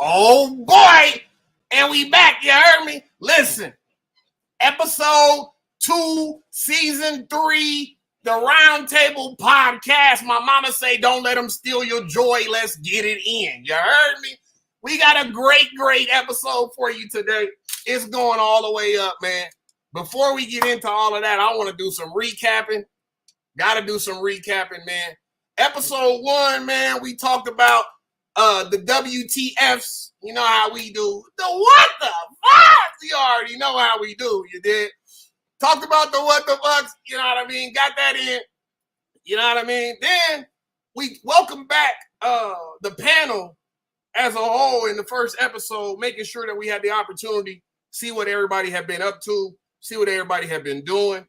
Oh boy, and we back. You heard me? Listen, episode 2, season 3, the Roundtable Podcast. My mama say, don't let them steal your joy. Let's get it in. You heard me? We got a great episode for you today. It's going all the way up, man. Before we get into all of that, I want to do some recapping. Got to do some recapping, man. Episode 1, man, we talked about the WTFs. You know how we do. The what the fuck? You already know how we do. You did. Talked about the what the fucks. You know what I mean? Got that in. You know what I mean? Then we welcome back the panel as a whole in the first episode, making sure that we had the opportunity, see what everybody had been up to, see what everybody had been doing.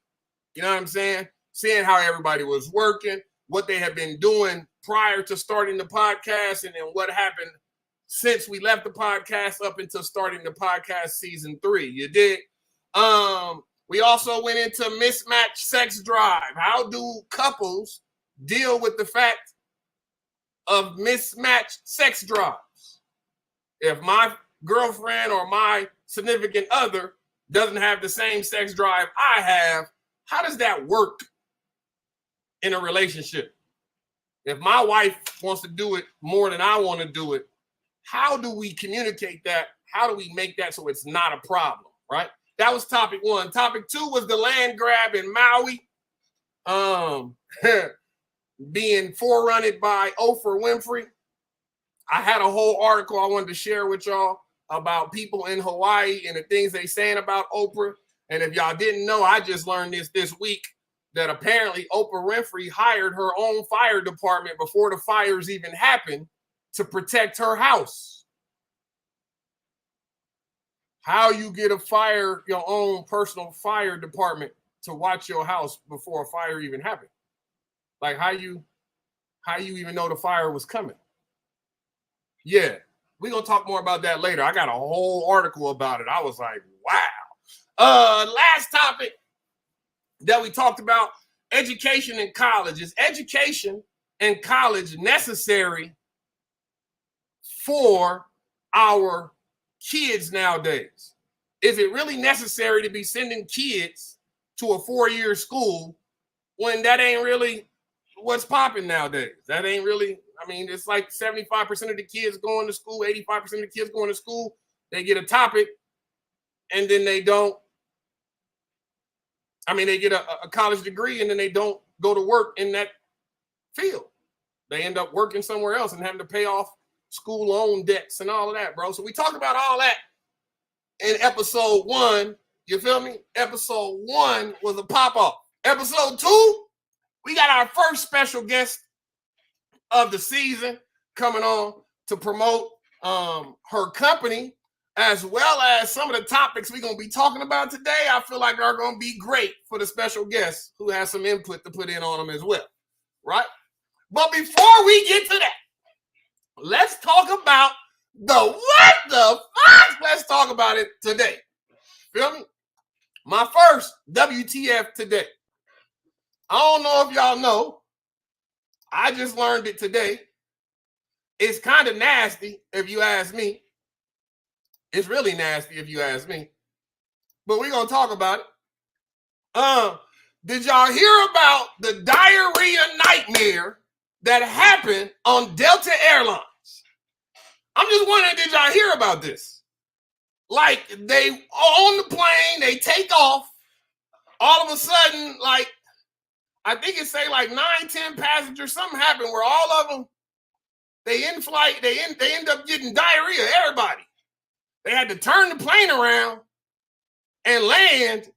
You know what I'm saying? Seeing how everybody was working, what they had been doing prior to starting the podcast, and then what happened since we left the podcast up until starting the podcast season 3. You did. We also went into mismatched sex drive. How do couples deal with the fact of mismatched sex drives? If my girlfriend or my significant other doesn't have the same sex drive I have, how does that work in a relationship? If my wife wants to do it more than I want to do it, how do we communicate that? How do we make that so it's not a problem, right? That was topic 1. Topic 2 was the land grab in Maui, being forerunnered by Oprah Winfrey. I had a whole article I wanted to share with y'all about people in Hawaii and the things they saying about Oprah. And if y'all didn't know, I just learned this week that apparently Oprah Winfrey hired her own fire department before the fires even happened to protect her house. How you get your own personal fire department to watch your house before a fire even happened? Like how you even know the fire was coming? Yeah, we're gonna talk more about that later. I got a whole article about it. I was like, wow. Last topic that we talked about, education in college. Is education and college necessary for our kids nowadays? Is it really necessary to be sending kids to a 4-year school when that ain't really what's popping nowadays? That ain't really, I mean, it's like 75% of the kids going to school, 85% of the kids going to school, they get a topic and then they don't, they get a college degree and then they don't go to work in that field. They end up working somewhere else and having to pay off school loan debts and all of that, bro. So we talked about all that in episode 1. You feel me? Episode 1 was a pop-off. Episode 2, we got our first special guest of the season coming on to promote her company, as well as some of the topics we're going to be talking about today. I feel like are going to be great for the special guest who has some input to put in on them as well, right? But before we get to that, let's talk about the what the fuck. Let's talk about it today. Feel me? My first WTF today. I don't know if y'all know. I just learned it today. It's kind of nasty if you ask me. It's really nasty if you ask me. But we're going to talk about it. Did y'all hear about the diarrhea nightmare that happened on Delta Airlines? I'm just wondering, did y'all hear about this? Like, they on the plane, they take off. All of a sudden, like, I think it say like 9-10 passengers, something happened where all of them, they in flight, they end up getting diarrhea, everybody. They had to turn the plane around and land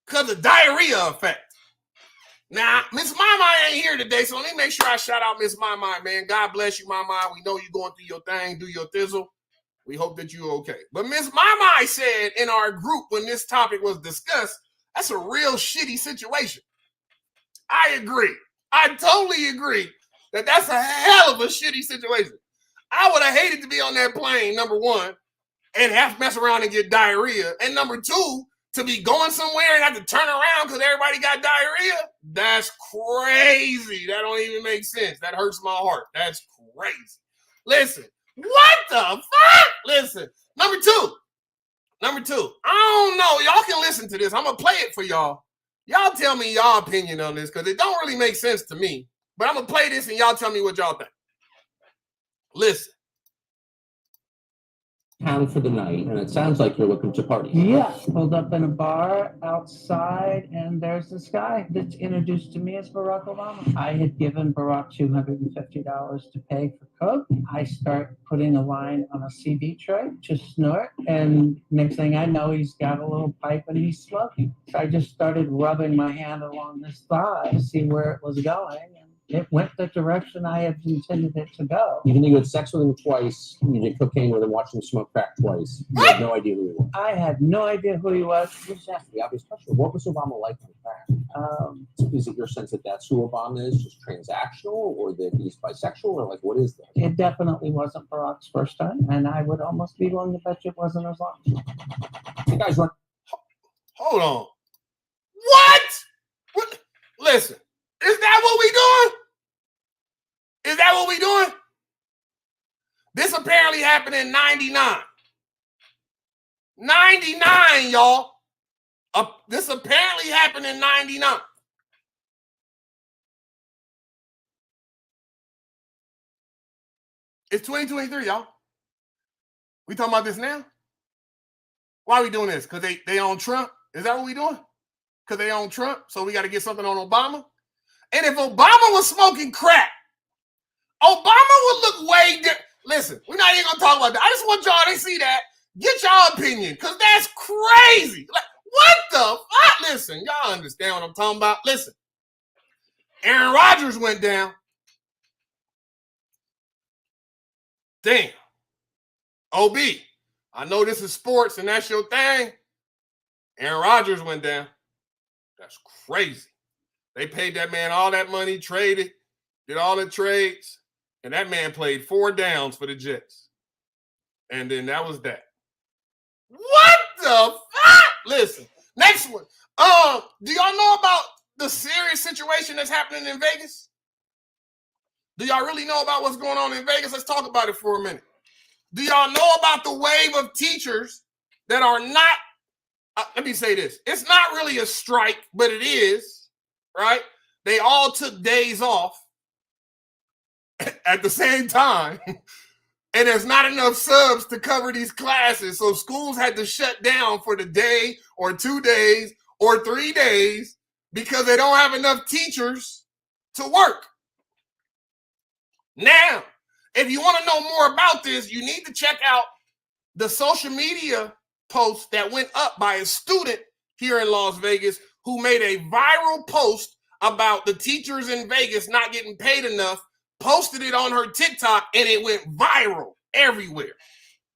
because of diarrhea effect. Now, Miss Mama ain't here today, so let me make sure I shout out Miss Mama, man. God bless you, Mama. We know you're going through your thing, do your thizzle. We hope that you're okay. But Miss Mama said in our group when this topic was discussed, that's a real shitty situation. I agree. I totally agree that that's a hell of a shitty situation. I would have hated to be on that plane, number one, and have to mess around and get diarrhea. And number two, to be going somewhere and have to turn around because everybody got diarrhea. That's crazy. That don't even make sense. That hurts my heart. That's crazy. Listen, What the fuck? Listen, number two. I don't know. Y'all can listen to this. I'm gonna play it for y'all. Y'all tell me y'all opinion on this because it don't really make sense to me. But I'm gonna play this and y'all tell me what y'all think. Listen. Town for the night, and it sounds like you're looking to party. Yeah, pulled up in a bar outside, and there's this guy that's introduced to me as Barack Obama. I had given Barack $250 to pay for coke. I start putting a line on a CD tray to snort, and next thing I know, he's got a little pipe and he's smoking. So I just started rubbing my hand along his thigh to see where it was going. It went the direction I had intended it to go. Even though you had sex with him twice, you did cocaine with him, watched him smoke crack twice. You had no idea who he was. I had no idea who he was. Just ask the obvious question. What was Obama like on crack? Is it your sense that that's who Obama is, just transactional, or that he's bisexual, or like what is that? It definitely wasn't Barack's first time, and I would almost be willing to bet you it wasn't as long. The guy's run. Hold on. What? Listen. Is that what we doing? Is that what we doing? This apparently happened in 99. 99, y'all. This apparently happened in 99. It's 2023, y'all. We talking about this now? Why are we doing this? Because they own Trump? Is that what we doing? Because they own Trump, so we got to get something on Obama? And if Obama was smoking crack, Obama would look way different. Listen, we're not even going to talk about that. I just want y'all to see that. Get y'all opinion, because that's crazy. Like, what the fuck? Listen, y'all understand what I'm talking about? Listen, Aaron Rodgers went down. Damn. OB, I know this is sports and that's your thing. Aaron Rodgers went down. That's crazy. They paid that man all that money, traded, did all the trades, and that man played 4 downs for the Jets. And then that was that. What the fuck? Listen, next one. Do y'all know about the serious situation that's happening in Vegas? Do y'all really know about what's going on in Vegas? Let's talk about it for a minute. Do y'all know about the wave of teachers that are not, let me say this. It's not really a strike, but it is, right? They all took days off at the same time, and there's not enough subs to cover these classes. So schools had to shut down for the day or 2 days or 3 days because they don't have enough teachers to work. Now, if you want to know more about this, you need to check out the social media post that went up by a student here in Las Vegas who made a viral post about the teachers in Vegas not getting paid enough, posted it on her TikTok, and it went viral everywhere.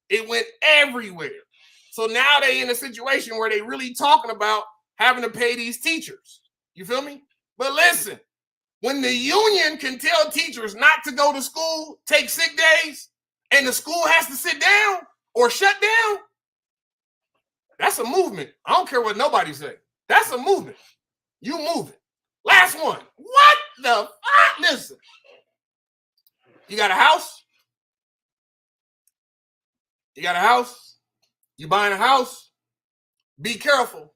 It went everywhere. So now they in a situation where they really talking about having to pay these teachers. You feel me? But listen, when the union can tell teachers not to go to school, take sick days, and the school has to sit down or shut down, that's a movement. I don't care what nobody say. That's a movement. You move it. Last one. What the fuck? Listen. You got a house? You got a house? You buying a house? Be careful.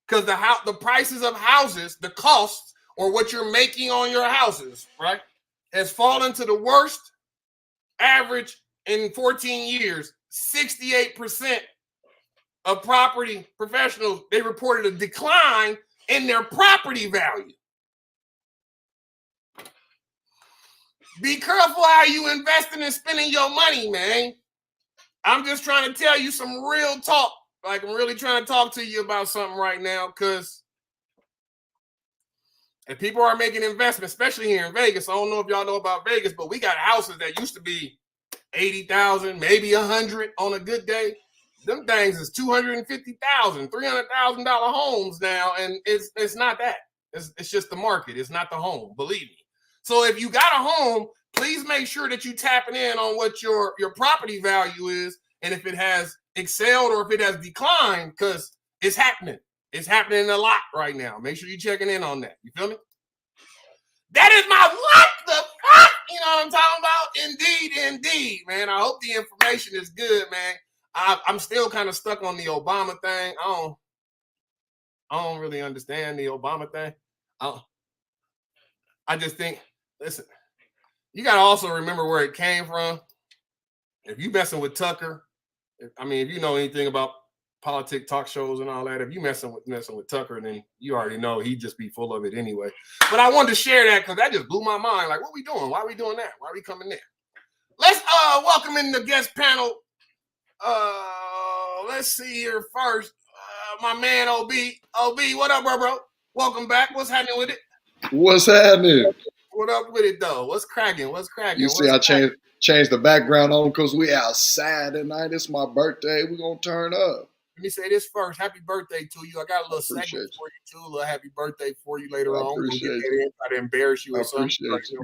Because the prices of houses, the costs, or what you're making on your houses, right, has fallen to the worst average in 14 years. 68% of property professionals, they reported a decline in their property value. Be careful how you investing and spending your money, man. I'm just trying to tell you some real talk. Like, I'm really trying to talk to you about something right now, because if people are making investments, especially here in Vegas, I don't know if y'all know about Vegas, but we got houses that used to be $80,000, maybe $100 on a good day. Them things is $250,000, $300,000 homes now, and it's not that. It's just the market. It's not the home, believe me. So if you got a home, please make sure that you tapping in on what your property value is, and if it has excelled or if it has declined, because it's happening. It's happening a lot right now. Make sure you're checking in on that. You feel me? That is my what the fuck? You know what I'm talking about? Indeed, man. I hope the information is good, man. I'm still kind of stuck on the Obama thing. I don't really understand the Obama thing. I just think, listen, you got to also remember where it came from. If you messing with Tucker, if you know anything about politic talk shows and all that, if you messing with Tucker, then you already know he'd just be full of it anyway. But I wanted to share that because that just blew my mind. Like, what we doing? Why are we doing that? Why are we coming there? Let's welcome in the guest panel. Let's see here first. My man OB. OB, what up, bro? Welcome back. What's happening with it? What's happening? What up with it though? What's cracking? You see, I changed the background on because we outside tonight. It's my birthday. We're gonna turn up. Let me say this first. Happy birthday to you. I got a little segment for you too. A little happy birthday for you later on. We'll get that in. Try to embarrass you or something. Like, you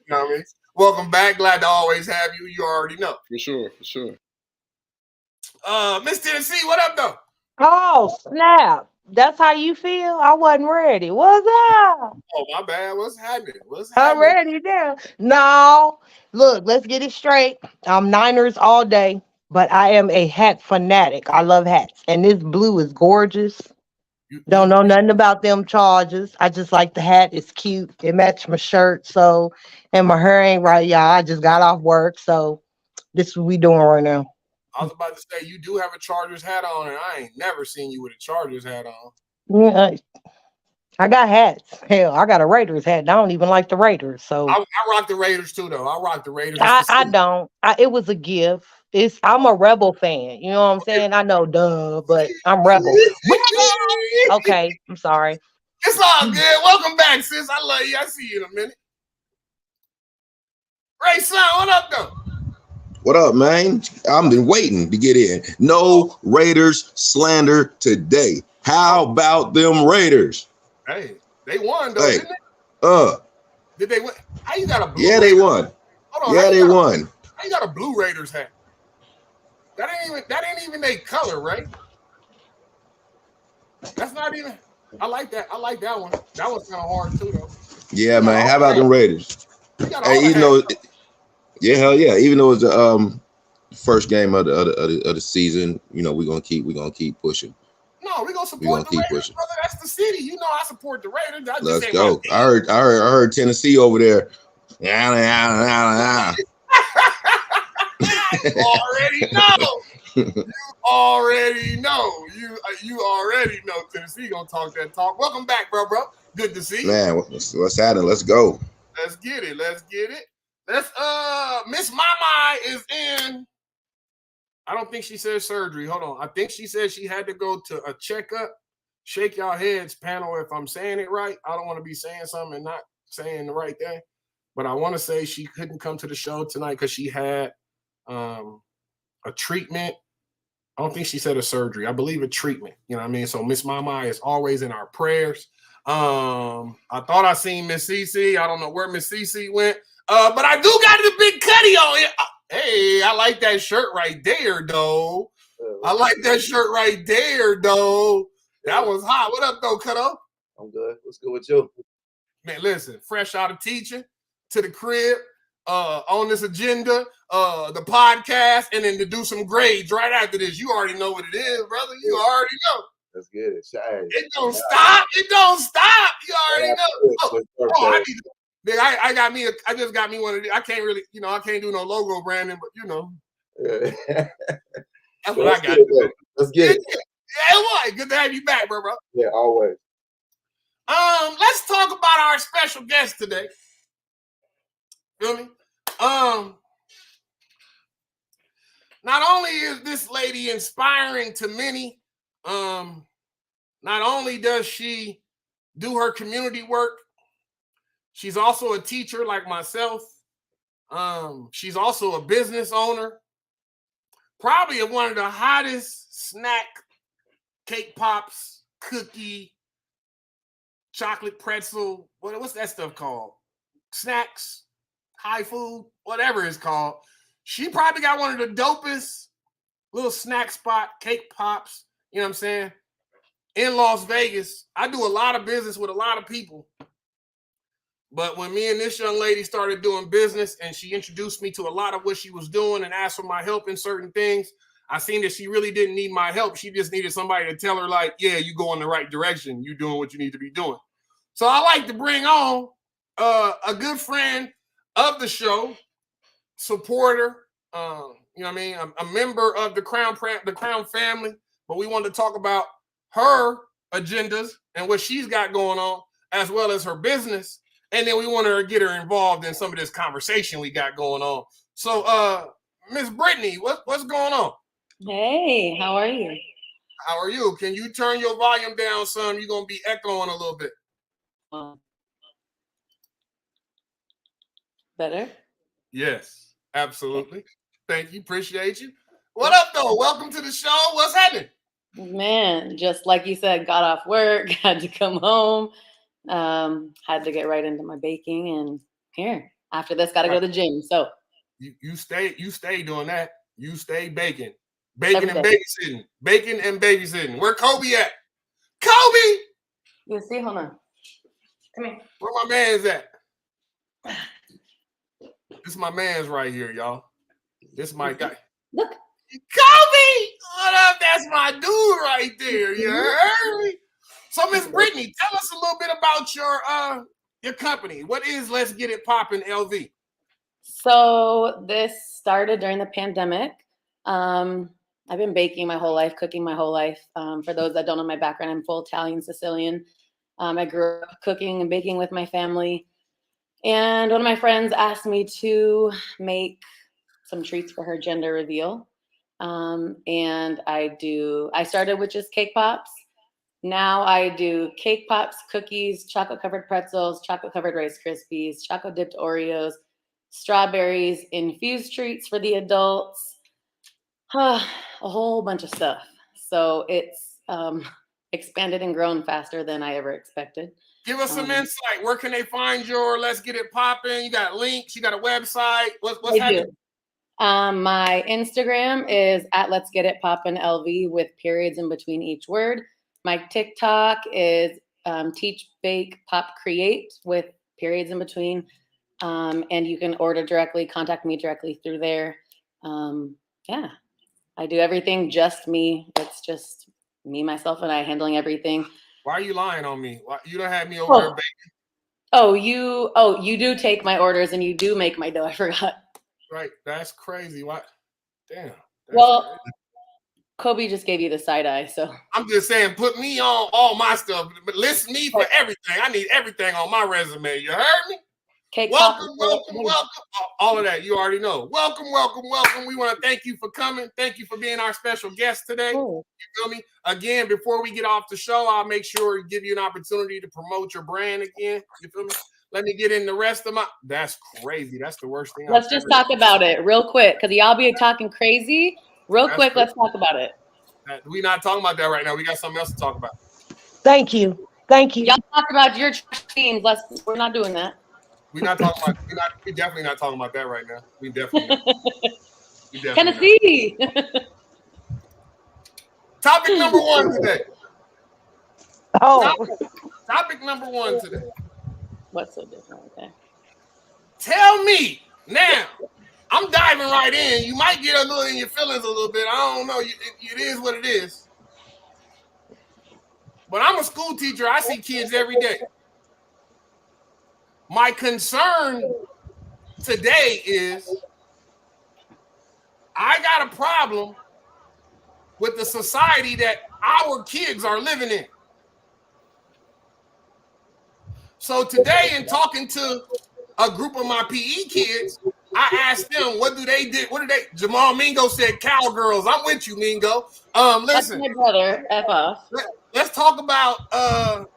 know what I mean? Welcome back. Glad to always have you. You already know. For sure. Miss Tennessee, what up though? Oh, snap. That's how you feel? I wasn't ready. What's up? Oh, my bad. What's happening? I'm ready now. No. Look, let's get it straight. I'm Niners all day, but I am a hat fanatic. I love hats. And this blue is gorgeous. Don't know nothing about them Chargers. I just like the hat. It's cute. It matched my shirt. So, and my hair ain't right, y'all. I just got off work. So, this is what we doing right now. I was about to say, you do have a Chargers hat on, and I ain't never seen you with a Chargers hat on. Yeah, I got hats. Hell, I got a Raiders hat. I don't even like the Raiders. So I rock the Raiders too, though. I rock the Raiders. I don't. It was a gift. I'm a Rebel fan. You know what I'm saying? I know, duh, but I'm Rebel. Okay, I'm sorry. It's all good. Welcome back, sis. I love you. I see you in a minute. Ray Son, what up, though? What up, man? I've been waiting to get in. No Raiders slander today. How about them Raiders? Hey, they won, though, didn't they? Did they win? How you got a blue Yeah, Raiders? they won. Hold on, yeah, they won. How you got a blue Raiders hat? That ain't even their color, right? That's not even. I like that. I like that one. That one's kind of hard too, though. Yeah, man. How about them Raiders? Hey, even though, yeah, hell yeah. Even though it's the first game of the season, you know, we're gonna keep pushing. No, we're gonna support the Raiders, brother. That's the city. You know, I support the Raiders. Let's go. I heard Tennessee over there. Yeah. You already know. You already know. Tennessee gonna talk that talk. Welcome back, bro. Good to see you. Man, what's happening? Let's go. Let's get it. Let's Miss Mama is in. I don't think she said surgery. Hold on. I think she said she had to go to a checkup. Shake y'all heads, panel, if I'm saying it right. I don't want to be saying something and not saying the right thing. But I want to say she couldn't come to the show tonight because she had a treatment. I don't think she said a surgery. I believe a treatment. You know what I mean? So Miss Mama is always in our prayers. I thought I seen Miss Cece. I don't know where Miss Cece went. But I do got the big cutty on it. Hey, I like that shirt right there, though. That was hot. What up, though, Cutto? I'm good. What's good with you? Man, listen, fresh out of teaching to the crib, on this agenda, the podcast, and then to do some grades right after this. You already know what it is, brother. You already know. Let's get it. Shine. It don't stop. You already know. I just got me one of these. I can't really, I can't do no logo branding, but that's what I got to do. Let's get it. Yeah, it was. Good to have you back, bro. Yeah, always. Let's talk about our special guest today. Feel me? Not only is this lady inspiring to many, not only does she do her community work, she's also a teacher like myself. She's also a business owner, probably one of the hottest snack, cake pops, cookie, chocolate pretzel, what's that stuff called? Snacks, high food, whatever it's called. She probably got one of the dopest little snack spot, cake pops, you know what I'm saying, in Las Vegas. I do a lot of business with a lot of people. But when me and this young lady started doing business and she introduced me to a lot of what she was doing and asked for my help in certain things, I seen that she really didn't need my help. She just needed somebody to tell her, like, yeah, you go in the right direction. You're doing what you need to be doing. So I like to bring on a good friend of the show, supporter, you know what I mean, a member of the Crown family. But we wanted to talk about her agendas and what she's got going on, as well as her business. And then we want to get her involved in some of this conversation we got going on. So, Miss Brittany, what's going on? Hey, how are you? How are you? Can you turn your volume down some? You're going to be echoing a little bit. Better? Yes, absolutely. Thank you. Appreciate you. What up, though? Welcome to the show. What's happening? Man, just like you said, got off work, had to come home, had to get right into my baking, and here, after this, got to go to the gym. So you stay doing that. You stay baking. Baking and Every babysitting. Baking and babysitting. Where Kobe at? Kobe! you see, hold on. Come here. Where my man's at? This is my man's right here, y'all. This is my guy. Look. Kobe! What up? That's my dude right there. You heard me? So, Miss Brittany, tell us a little bit about your company. What is Let's Get It Poppin' LV? So this started during the pandemic. I've been baking my whole life, cooking my whole life. For those that don't know my background, I'm full Italian, Sicilian. I grew up cooking and baking with my family. And one of my friends asked me to make some treats for her gender reveal. And I started with just cake pops. Now I do cake pops, cookies, chocolate covered pretzels, chocolate covered Rice Krispies, chocolate dipped Oreos, strawberries, infused treats for the adults, a whole bunch of stuff. So it's expanded and grown faster than I ever expected. Give us some insight. Where can they find your Let's Get It Poppin'? You got links, you got a website. What's happening? My Instagram is at Let's Get It Poppin' LV with periods in between each word. My TikTok is Teach, Bake, Pop, Create with periods in between. And you can order directly, contact me directly through there. Yeah, I do everything just me. It's just me, myself, and I handling everything. Why are you lying on me? Why, you don't have me over there baking? You do take my orders and you do make my dough. I forgot. Right, that's crazy. Why? Damn. Well, crazy. Kobe just gave you the side eye, so. I'm just saying, put me on all my stuff, but list me for everything. I need everything on my resume. You heard me? Cake welcome. All of that, you already know. Welcome. We want to thank you for coming. Thank you for being our special guest today. You feel me? Again, before we get off the show, I'll make sure to give you an opportunity to promote your brand again. You feel me? Let me get in the rest of my. That's crazy. That's the worst thing. Let's just talk about it real quick, because y'all be talking crazy. Real quick, let's talk about it. We're not talking about that right now. We got something else to talk about. Thank you. Y'all talk about your teams. We're not doing that. We're not talking about. We're definitely not talking about that right now. We definitely. Not. Tennessee. Topic number one today. Oh. Topic number one today. What's so different? Okay. Tell me now. I'm diving right in. You might get a little in your feelings a little bit. I don't know. It is what it is. But I'm a school teacher. I see kids every day. My concern today is I got a problem with the society that our kids are living in. So today, in talking to a group of my PE kids, I asked them, what do they do? Jamal Mingo said cowgirls. I'm with you, Mingo. Listen. That's my brother, F off. Let's talk about how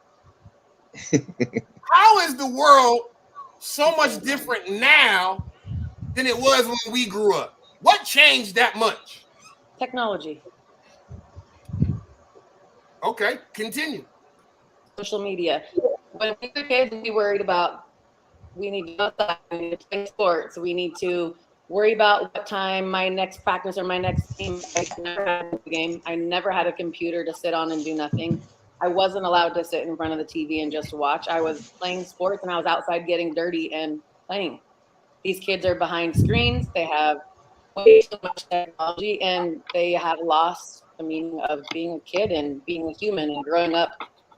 is the world so much different now than it was when we grew up? What changed that much? Technology. Okay, continue. Social media. When we were kids, we worried about we need to go outside, we need to play sports, we need to worry about what time my next practice or my next game. I never had a game. I never had a computer to sit on and do nothing. I wasn't allowed to sit in front of the TV and just watch. I was playing sports and I was outside getting dirty and playing. These kids are behind screens. They have way too much technology and they have lost the meaning of being a kid and being a human and growing up,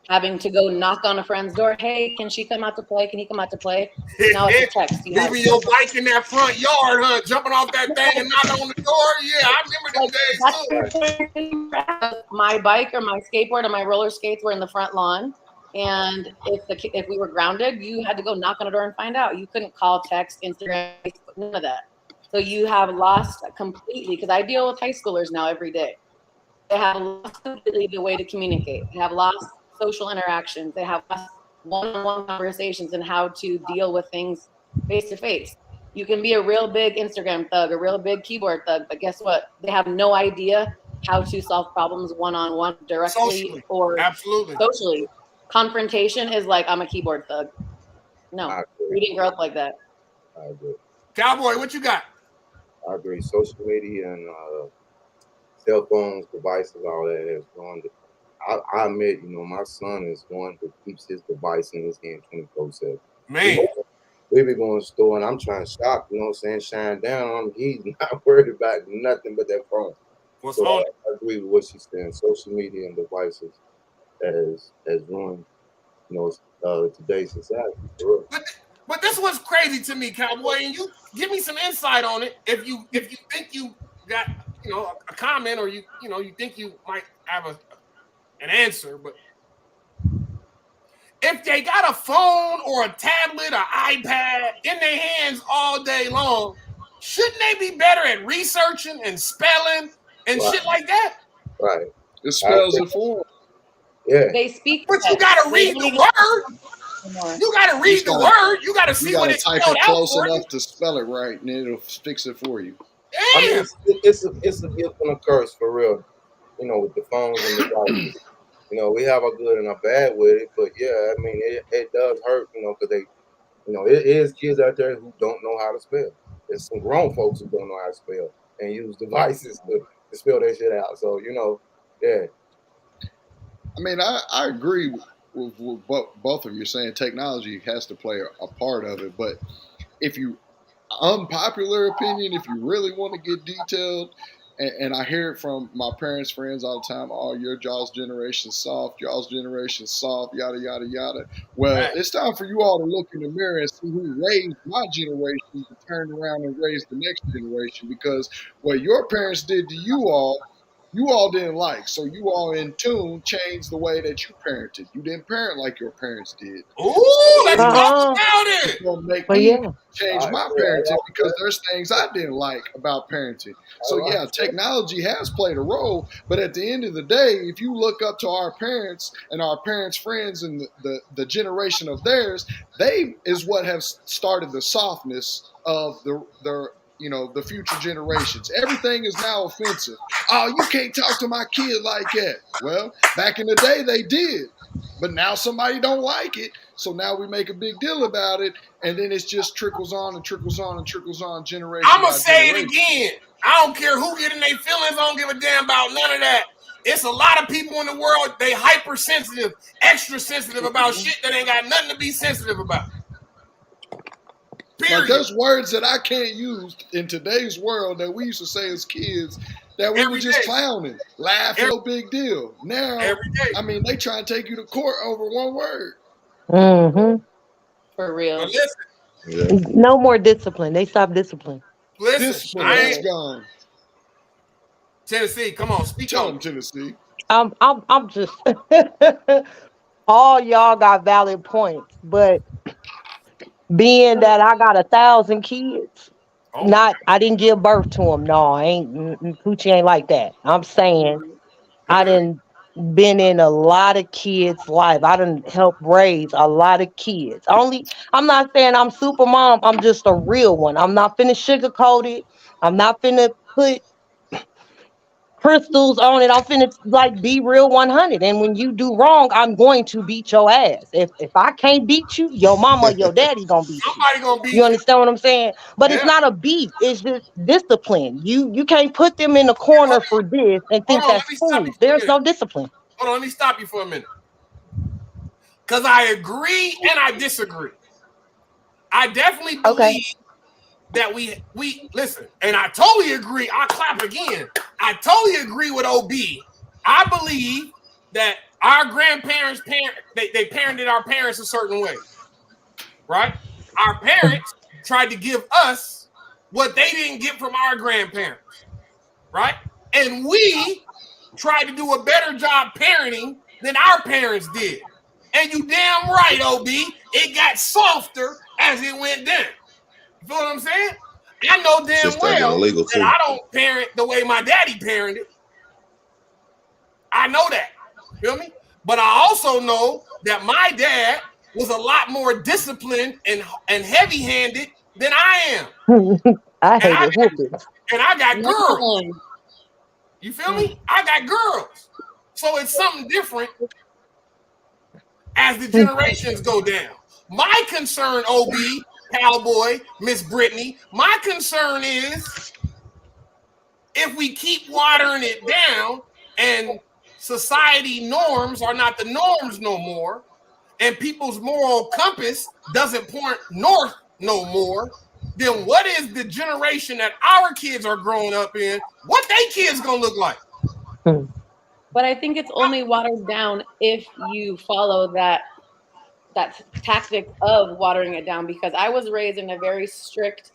having to go knock on a friend's door. Hey, can she come out to play? Can he come out to play? Now it's a text. You have Leaving your bike in that front yard, huh? Jumping off that thing and knocking on the door. Yeah, I remember them days too. My bike or my skateboard or my roller skates were in the front lawn. And if we were grounded, you had to go knock on a door and find out. You couldn't call, text, Instagram, Facebook, none of that. So you have lost completely, because I deal with high schoolers now every day. They have lost completely the way to communicate. They have lost social interactions. They have lost one-on-one conversations and how to deal with things face to face. You can be a real big Instagram thug, a real big keyboard thug, but guess what? They have no idea how to solve problems one-on-one directly Socially. or Absolutely. socially. Confrontation is like, I'm a keyboard thug. No, we didn't grow up like that. I agree. Cowboy, what you got? I agree. Social media and cell phones, devices, all that has gone. I admit, my son is one who keeps his device in his hand 24/7. Man. We be going to the store and I'm trying to shop, shine down on him. He's not worried about nothing but that phone. What's So on? I agree with what she's saying. Social media and devices has ruined, today's society. For real. But this was crazy to me, Cowboy, and you give me some insight on it. If you think you got a comment or you think you might have an answer, but if they got a phone or a tablet or iPad in their hands all day long, shouldn't they be better at researching and spelling and shit like that? Right. It spells it for them. Yeah. They speak. But you gotta read the word. You gotta read the word. You gotta see You what gotta it's type spelled it out close for enough to spell it right, and it'll fix it for you. I mean, it's a gift and a curse for real. With the phones and the devices. We have a good and a bad with it, but yeah, I mean, it does hurt, because they, it is kids out there who don't know how to spell. There's some grown folks who don't know how to spell and use devices to spell their shit out. So, yeah. I mean, I agree with both of you saying technology has to play a part of it, but if you, unpopular opinion, if you really want to get detailed, and I hear it from my parents' friends all the time, oh, y'all's generation soft, y'all's generation soft, yada, yada, yada. Well, it's time for you all to look in the mirror and see who raised my generation to turn around and raise the next generation, because what your parents did to you all didn't like. So you all in tune changed the way that you parented. You didn't parent like your parents did. Ooh, let's talk about it. It's gonna make me change my parenting because there's things I didn't like about parenting. So yeah, technology has played a role, but at the end of the day, if you look up to our parents and our parents' friends and the generation of theirs, they is what have started the softness of the future generations. Everything is now offensive. Oh, you can't talk to my kid like that. Well, back in the day they did, but now somebody don't like it. So now we make a big deal about it, and then it just trickles on and trickles on and trickles on generation. I'm gonna say it again. I don't care who get in their feelings. I don't give a damn about none of that. It's a lot of people in the world, they hypersensitive, extra sensitive about shit that ain't got nothing to be sensitive about. Like there's words that I can't use in today's world that we used to say as kids that we were just clowning, laughing, no big deal. Now, I mean, they try and take you to court over one word. Mm-hmm. For real. No more discipline. They stopped discipline. Listen, that's gone. Tennessee, come on, speak on Tennessee. I'm just all y'all got valid points, but being that I got 1,000 kids, I didn't give birth to them. No, Coochie ain't like that. I'm saying I didn't been in a lot of kids' life. I didn't help raise a lot of kids. I'm not saying I'm super mom. I'm just a real one. I'm not finna sugarcoat it. I'm not finna put crystals on it. I'm finna be real 100. And when you do wrong, I'm going to beat your ass. If I can't beat you, your mama or your daddy gonna beat you. Somebody gonna beat you. Understand what I'm saying? But it's not a beat. It's just discipline. You can't put them in the corner for this and think that's cool. There's no discipline. Hold on, let me stop you for a minute. because I agree and I disagree. I definitely believe Okay. that we listen, and I totally agree. I'll clap again. I totally agree with OB. I believe that our grandparents they parented our parents a certain way, right? Our parents tried to give us what they didn't get from our grandparents, right? And we tried to do a better job parenting than our parents did. And you damn right, OB, it got softer as it went down. You feel what I'm saying? I know damn Shit started getting well illegal, that too. I don't parent the way my daddy parented. I know that. You feel me? But I also know that my dad was a lot more disciplined and heavy-handed than I am. I And hate it. Whooping. I got Next girls. one. You feel me? I got girls. So it's something different as the generations go down. My concern, OB, Cowboy, Miss Brittany, my concern is if we keep watering it down and society norms are not the norms no more, and people's moral compass doesn't point north no more, then what is the generation that our kids are growing up in? What they kids gonna look like? But I think it's only watered down if you follow that tactic of watering it down, because I was raised in a very strict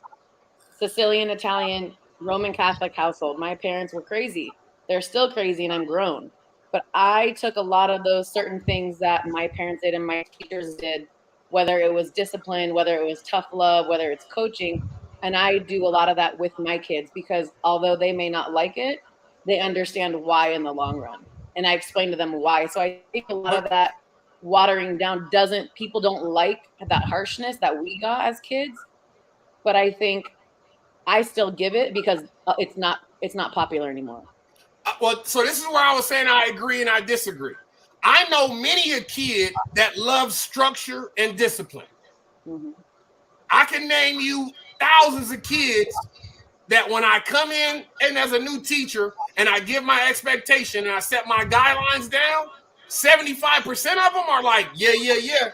Sicilian, Italian, Roman Catholic household. My parents were crazy. They're still crazy, and I'm grown. But I took a lot of those certain things that my parents did and my teachers did, whether it was discipline, whether it was tough love, whether it's coaching. And I do a lot of that with my kids, because although they may not like it, they understand why in the long run. And I explain to them why. So I think a lot of that watering down people don't like that harshness that we got as kids. But I think I still give it because it's not popular anymore. Well, so this is where I was saying I agree and I disagree. I know many a kid that loves structure and discipline. Mm-hmm. I can name you thousands of kids that when I come in and as a new teacher and I give my expectation and I set my guidelines down, 75% of them are like, yeah.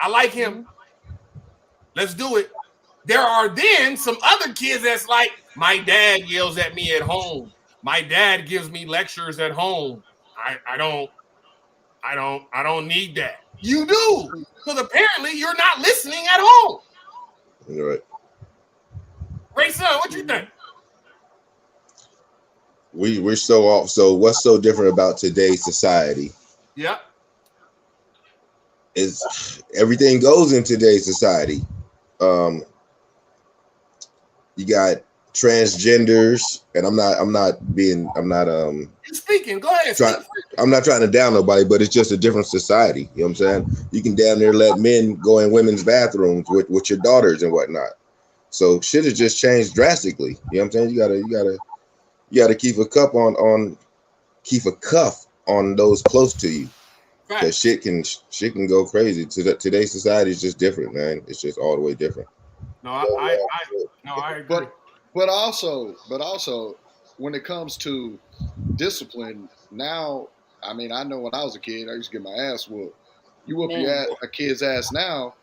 I like him. Let's do it. There are then some other kids that's like, my dad yells at me at home. My dad gives me lectures at home. I don't need that. You do, because apparently you're not listening at home. You're right. Ray Son, what you think? We're so off. So what's so different about today's society? Yeah. Is everything goes in today's society. You got transgenders, and I'm not You speaking. Go ahead. I'm not trying to down nobody, but it's just a different society. You know what I'm saying? You can down there let men go in women's bathrooms with your daughters and whatnot. So shit has just changed drastically. You know what I'm saying? You gotta keep a cuff on those close to you. Right. That shit can go crazy. Today's society is just different, man. It's just all the way different. No, I agree. But also, when it comes to discipline, now, I mean, I know when I was a kid, I used to get my ass whooped. You whoop a kid's ass now,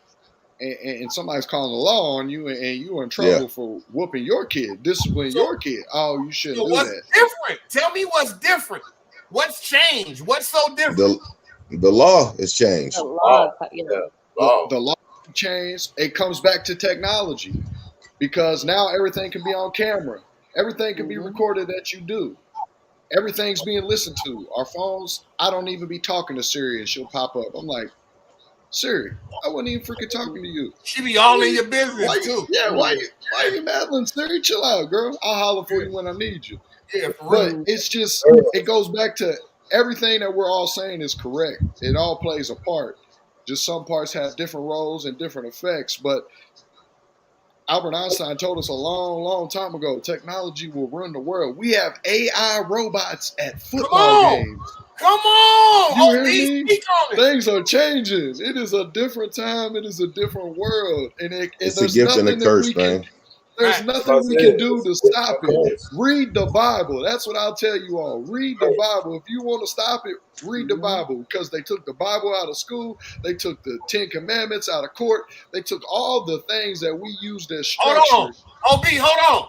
and somebody's calling the law on you, and you're in trouble for whooping your kid, disciplining your kid. Oh, you shouldn't do what's that. Different? Tell me what's different. What's changed? What's so different? The law has changed. The law, The law changed. It comes back to technology, because now everything can be on camera. Everything can be recorded that you do. Everything's being listened to. Our phones, I don't even be talking to Siri and she'll pop up. I'm like, Siri, I wasn't even freaking talking to you. She be all in your business too. Yeah, why you meddling, Siri? Chill out, girl. I'll holler for you when I need you. Yeah, for But real. it's just, it goes back to everything that we're all saying is correct. It all plays a part. Just some parts have different roles and different effects. But Albert Einstein told us a long, long time ago, technology will run the world. We have AI robots at football games. Come on! You hear me? Speak on it. Things are changing. It is a different time. It is a different world. And It's a gift and a curse, man. There's Right. nothing we can do to stop it. Read the Bible. That's what I'll tell you all. Read the Bible. If you want to stop it, read the Bible, because they took the Bible out of school. They took the 10 Commandments out of court. They took all the things that we used as structure. Hold on. OB, hold on.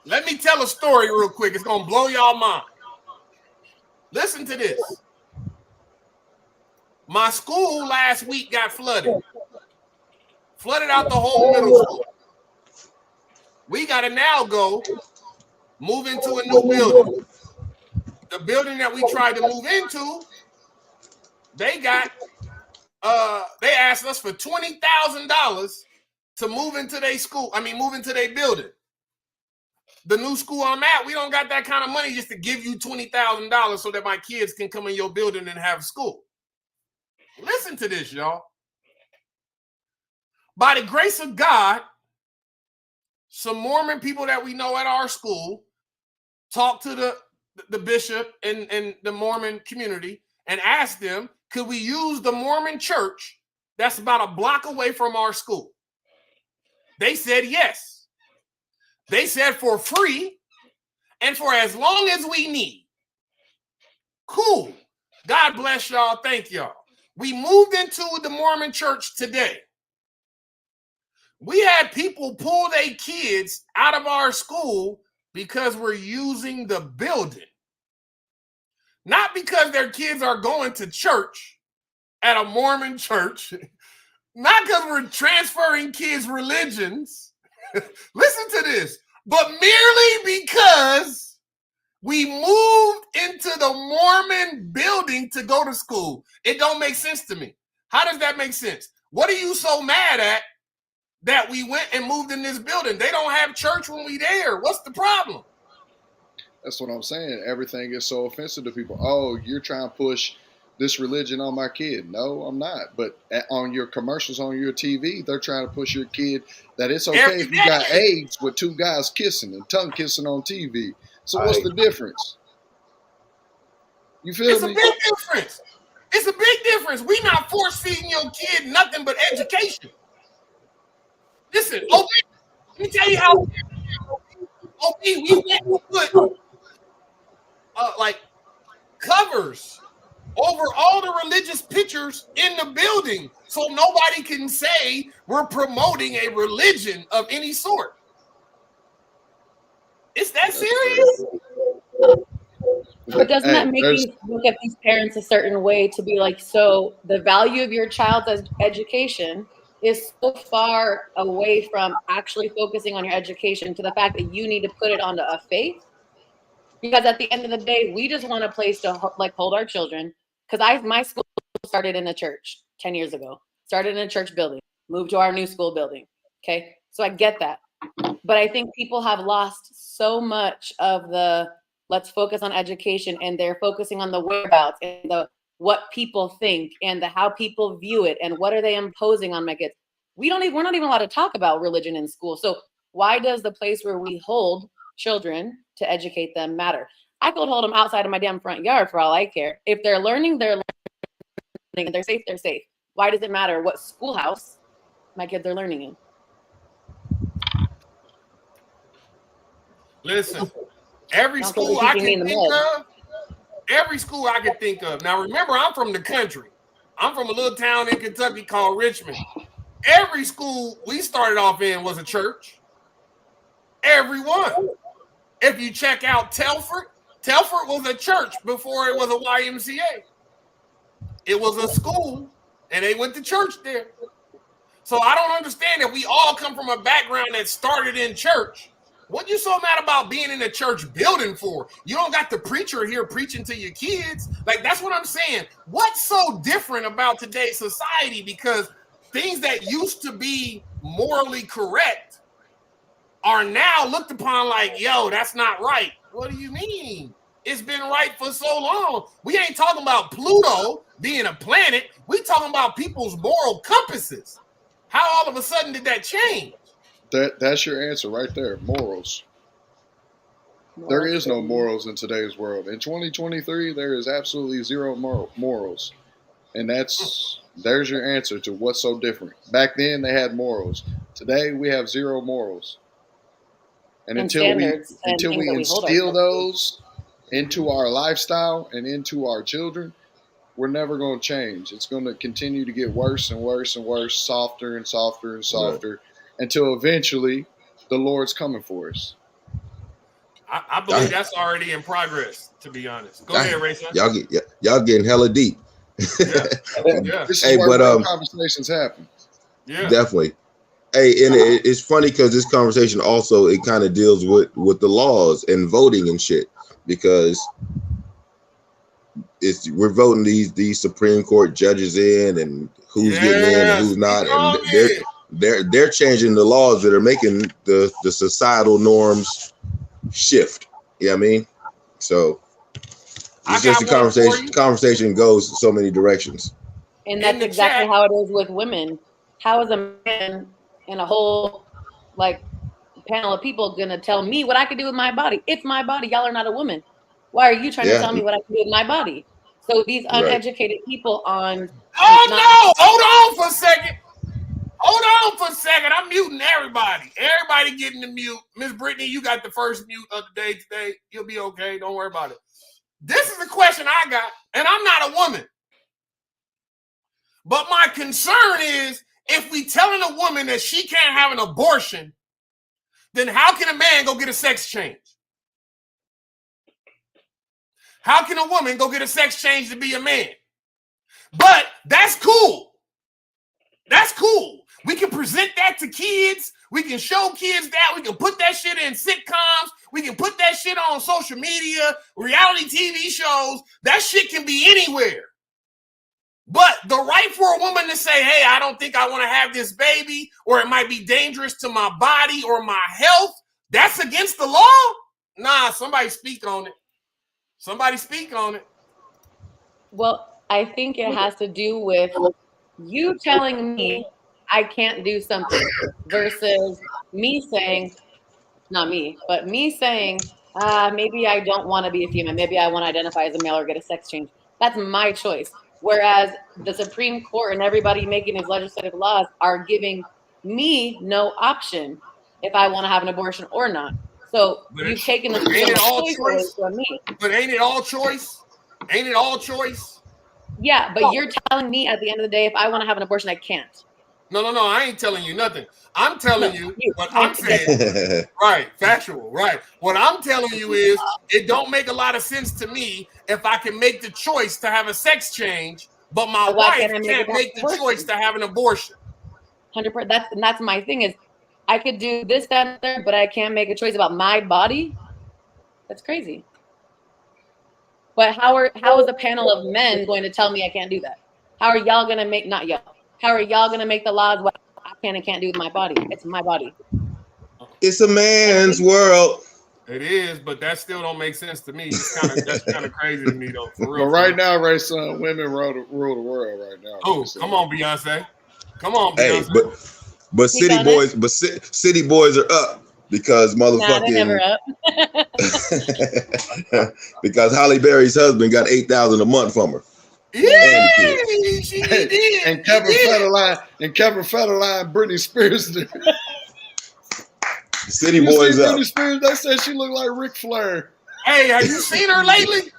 Let me tell a story real quick. It's going to blow y'all mind. Listen to this. My school last week got flooded. Flooded out the whole middle school. We got to now go move into a new building. The building that we tried to move into, they asked us for $20,000 to move into their school. Move into their building. The new school I'm at, we don't got that kind of money just to give you $20,000 so that my kids can come in your building and have school. Listen to this, y'all. By the grace of God, some Mormon people that we know at our school talked to the bishop and the Mormon community and asked them, could we use the Mormon church that's about a block away from our school? They said yes. They said for free and for as long as we need. Cool. God bless y'all. Thank y'all. We moved into the Mormon church today. We had people pull their kids out of our school because we're using the building. Not because their kids are going to church at a Mormon church. Not because we're transferring kids' religions. Listen to this. But merely because we moved into the Mormon building to go to school. It don't make sense to me. How does that make sense? What are you so mad at that we went and moved in this building? They don't have church when we there. What's the problem? That's what I'm saying. Everything is so offensive to people. Oh, you're trying to push this religion on my kid. No, I'm not. But on your commercials on your TV, they're trying to push your kid that it's okay if you got AIDS with two guys kissing and tongue kissing on TV. So what's the difference? You feel me? It's a big difference. It's a big difference. We not force feeding your kid nothing but education. Listen, OB, let me tell you how. OB, we went and put like covers over all the religious pictures in the building so nobody can say we're promoting a religion of any sort. Is that serious? But doesn't that make you look at these parents a certain way to be like, so the value of your child's education is so far away from actually focusing on your education to the fact that you need to put it onto a faith? Because at the end of the day, we just want a place to hold our children. Because my school started in a church 10 years ago, started in a church building, moved to our new school building. Okay. So I get that. But I think people have lost so much of the let's focus on education, and they're focusing on the whereabouts and the what people think and the how people view it and what are they imposing on my kids. We're not even allowed to talk about religion in school. So why does the place where we hold children to educate them matter? I could hold them outside of my damn front yard for all I care. If they're learning, they're learning. If they're safe, they're safe. Why does it matter what schoolhouse my kids are learning in? Listen, every school I can think of. Now, remember, I'm from the country. I'm from a little town in Kentucky called Richmond. Every school we started off in was a church. Every one. If you check out Telford was a church before it was a YMCA. It was a school, and they went to church there. So I don't understand that we all come from a background that started in church. What you so mad about being in a church building for? You don't got the preacher here preaching to your kids. Like, that's what I'm saying. What's so different about today's society? Because things that used to be morally correct are now looked upon like, yo, that's not right. What do you mean? It's been right for so long. We ain't talking about Pluto being a planet. We talking about people's moral compasses. How all of a sudden did that change? That's your answer right there. Morals. There is no morals in today's world. In 2023, there is absolutely zero morals. And there's your answer to what's so different. Back then, they had morals. Today, we have zero morals. And And until we standards and until things we that we hold instill ourselves those into our lifestyle and into our children, we're never going to change. It's going to continue to get worse and worse and worse, softer and softer and softer, until eventually the Lord's coming for us. I believe that's already in progress, to be honest. Go ahead, Ray. Y'all getting hella deep. Yeah. This is Hey, where but, real conversations happen. Yeah. Definitely. Hey, and it's funny because this conversation also, it kind of deals with the laws and voting and shit, because we're voting these Supreme Court judges in, and who's getting in and who's not, and they're changing the laws that are making the societal norms shift. You know what I mean? So it's just a conversation goes so many directions. And that's exactly how it is with women. How is a man and a whole like panel of people gonna tell me what I can do with my body? It's my body. Y'all are not a woman. Why are you trying to tell me what I can do with my body? So these uneducated people on no, hold on for a second. Hold on for a second. I'm muting everybody. Everybody getting the mute. Miss Brittany, you got the first mute of the day today. You'll be okay. Don't worry about it. This is the question I got, and I'm not a woman. But my concern is, if we telling a woman that she can't have an abortion, then how can a man go get a sex change? How can a woman go get a sex change to be a man? But that's cool. That's cool. We can present that to kids. We can show kids that. We can put that shit in sitcoms. We can put that shit on social media, reality TV shows. That shit can be anywhere. But the right for a woman to say, hey, I don't think I want to have this baby, or it might be dangerous to my body or my health, that's against the law? Nah, somebody speak on it. Somebody speak on it. Well, I think it has to do with you telling me I can't do something versus me saying, not me, but me saying, maybe I don't want to be a female. Maybe I want to identify as a male or get a sex change. That's my choice. Whereas the Supreme Court and everybody making these legislative laws are giving me no option if I want to have an abortion or not. So you've taken the choice away from me. But ain't it all choice? Ain't it all choice? Yeah, but you're telling me at the end of the day, if I want to have an abortion, I can't. No, I ain't telling you nothing. I'm telling you what I'm saying. Right, factual, right. What I'm telling you is it don't make a lot of sense to me if I can make the choice to have a sex change, but my wife can't make the choice to have an abortion. 100%. That's my thing is I could do this, that, and there, but I can't make a choice about my body. That's crazy. But how is a panel of men going to tell me I can't do that? How are y'all going to make, not y'all, how are y'all going to make the laws what I can and can't do with my body? It's my body. It's a man's world. It is, but that still don't make sense to me. That's kind of crazy to me, though. For real. But right now, Ray, son, women rule the world right now. Oh, come on, Beyonce. Come on, Beyonce. Hey, but city boys are up because motherfucking. Nah, they're never up. Because Halle Berry's husband got $8,000 a month from her. Yeah, she did. And Kevin Federline, Britney Spears. City boys up. Britney Spears, they said she looked like Ric Flair. Hey, have you seen her lately?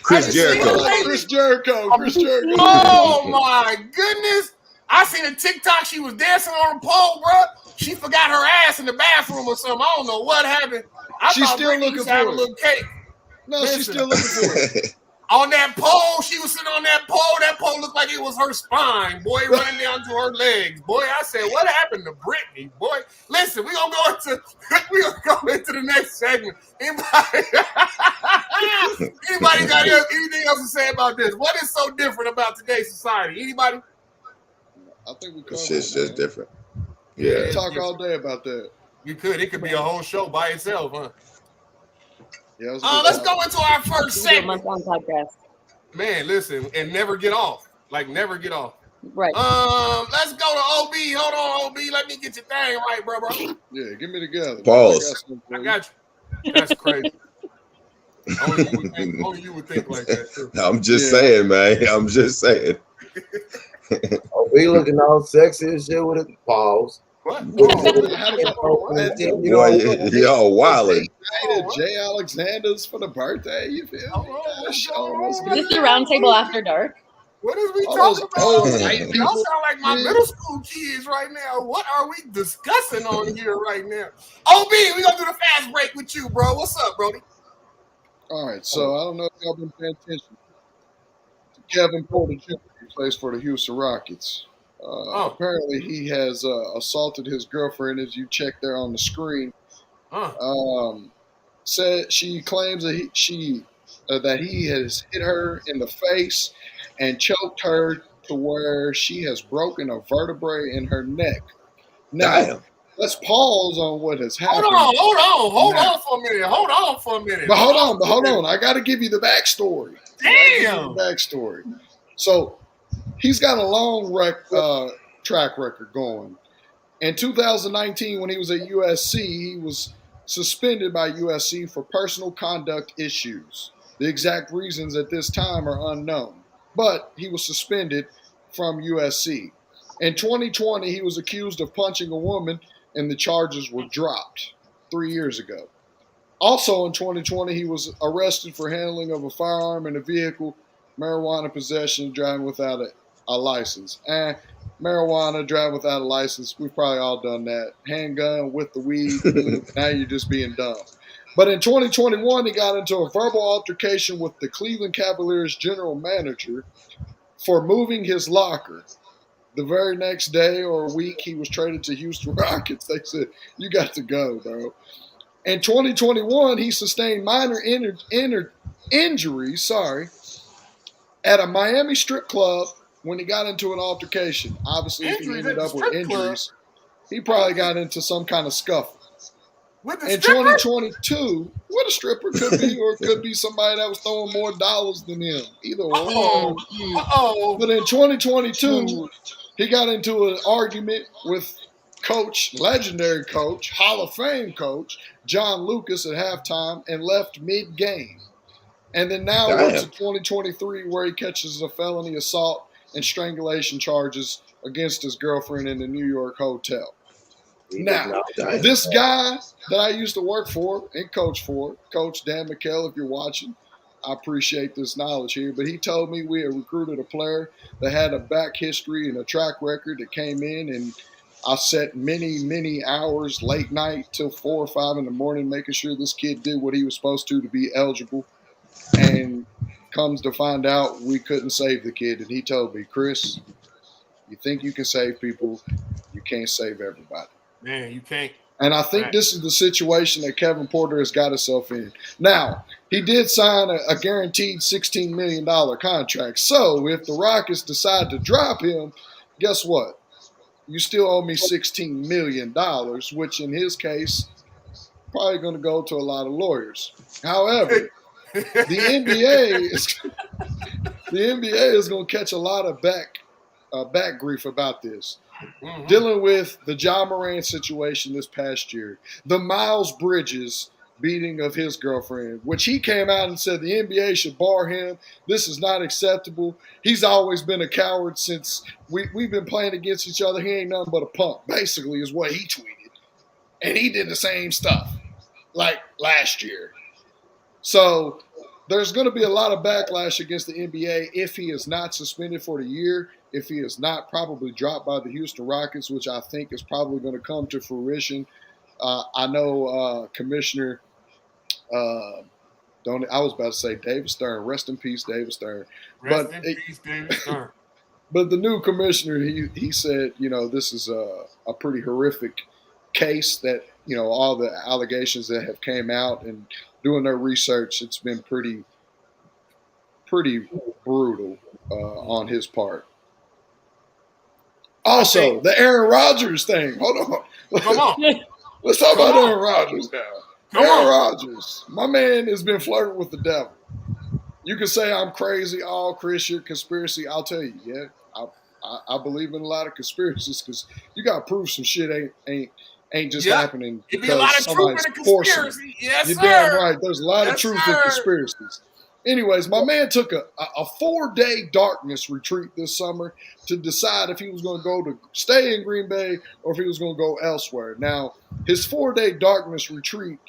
Chris Jericho. Chris Jericho. Oh my goodness! I seen a TikTok. She was dancing on a pole, bro. She forgot her ass in the bathroom or something. I don't know what happened. She's still looking for a little cake. No, she's still looking for it. On that pole, she was sitting on that pole. That pole looked like it was her spine, boy, running down to her legs. Boy, I said, what happened to Britney? Boy, listen, we're gonna go into the next segment. Anybody got anything else to say about this? What is so different about today's society? Anybody? I think we covered It's just different. Yeah. We could talk all day about that. We could. It could be a whole show by itself, huh? Yeah, let's go into our first segment. Podcast. Man, listen, and never get off. Like, never get off. Right. Let's go to OB. Hold on, OB. Let me get your thing right, bro. Yeah, get me together. Pause. I got you. That's crazy. Only you would think like that, too. I'm just saying, man. I'm just saying. We looking all sexy and shit with it. Pause. What? I had to go. You Boy, know, y'all wildin'. Jay Alexander's for the birthday. You feel me? Hold on, Yeah, what's show going us on? Is this the round table after dark? What is we all talking those about? old over white here? people. Y'all sound like my Yeah. middle school kids right now. What are we discussing on here right now? OB, we gonna do the fast break with you, bro. What's up, Brody? All right, so I don't know if y'all been paying attention to Kevin Porter Jr. He plays for the Houston Rockets. Apparently, he has assaulted his girlfriend, as you check there on the screen. Said she claims that he has hit her in the face and choked her to where she has broken a vertebrae in her neck. Now, Damn. let's pause on what has happened. Hold on for a minute. But hold on. I got to give you the backstory. Damn. Backstory. So he's got a long track record going. In 2019, when he was at USC, he was suspended by USC for personal conduct issues. The exact reasons at this time are unknown, but he was suspended from USC. In 2020, he was accused of punching a woman, and the charges were dropped 3 years ago. Also in 2020, he was arrested for handling of a firearm in a vehicle, marijuana possession, driving without a license. And marijuana, driving without a license, we've probably all done that. Handgun with the weed, now you're just being dumb. But in 2021, he got into a verbal altercation with the Cleveland Cavaliers general manager for moving his locker. The very next day or week, he was traded to Houston Rockets. They said, you got to go, bro. In 2021, he sustained minor injuries at a Miami strip club when he got into an altercation. Obviously, if he ended up with injuries, he probably got into some kind of scuffle. In 2022, what a stripper could be, or it could be somebody that was throwing more dollars than him. Either one. But in 2022, he got into an argument with legendary coach, Hall of Fame coach, John Lucas at halftime and left mid-game. And then now we're to 2023 where he catches a felony assault and strangulation charges against his girlfriend in the New York hotel. Now, this guy that I used to work for and coach for, Coach Dan McKell, if you're watching, I appreciate this knowledge here, but he told me we had recruited a player that had a back history and a track record that came in, and I sat many, many hours late night till 4 or 5 in the morning making sure this kid did what he was supposed to be eligible. And comes to find out we couldn't save the kid. And he told me, Chris, you think you can save people, you can't save everybody. Man, you can't. And I think this is the situation that Kevin Porter has got himself in. Now, he did sign a guaranteed $16 million contract. So if the Rockets decide to drop him, guess what? You still owe me $16 million, which in his case, probably going to go to a lot of lawyers. However, the NBA is going to catch a lot of back grief about this. Mm-hmm. Dealing with the Ja Morant situation this past year, the Miles Bridges beating of his girlfriend, which he came out and said the NBA should bar him. This is not acceptable. He's always been a coward since we've been playing against each other. He ain't nothing but a punk, basically, is what he tweeted. And he did the same stuff like last year. So there's going to be a lot of backlash against the NBA if he is not suspended for the year, if he is not probably dropped by the Houston Rockets, which I think is probably going to come to fruition. I know Commissioner I was about to say David Stern. Rest in peace, David Stern. Rest in peace, David Stern. But the new commissioner, he said, this is a pretty horrific case that, all the allegations that have came out, and doing their research, it's been pretty brutal on his part. Also, the Aaron Rodgers thing. Hold on. Come on. Let's talk about Aaron Rodgers now. Aaron Rodgers, my man has been flirting with the devil. You can say I'm crazy, Chris, you're conspiracy. I'll tell you, yeah, I believe in a lot of conspiracies because you got to prove some shit ain't just happening because somebody's forcing it. Yes, You're sir. damn right. There's a lot of truth in sir. conspiracies. Anyways, my man took a 4-day darkness retreat this summer to decide if he was going to stay in Green Bay or if he was going to go elsewhere. Now, his 4-day darkness retreat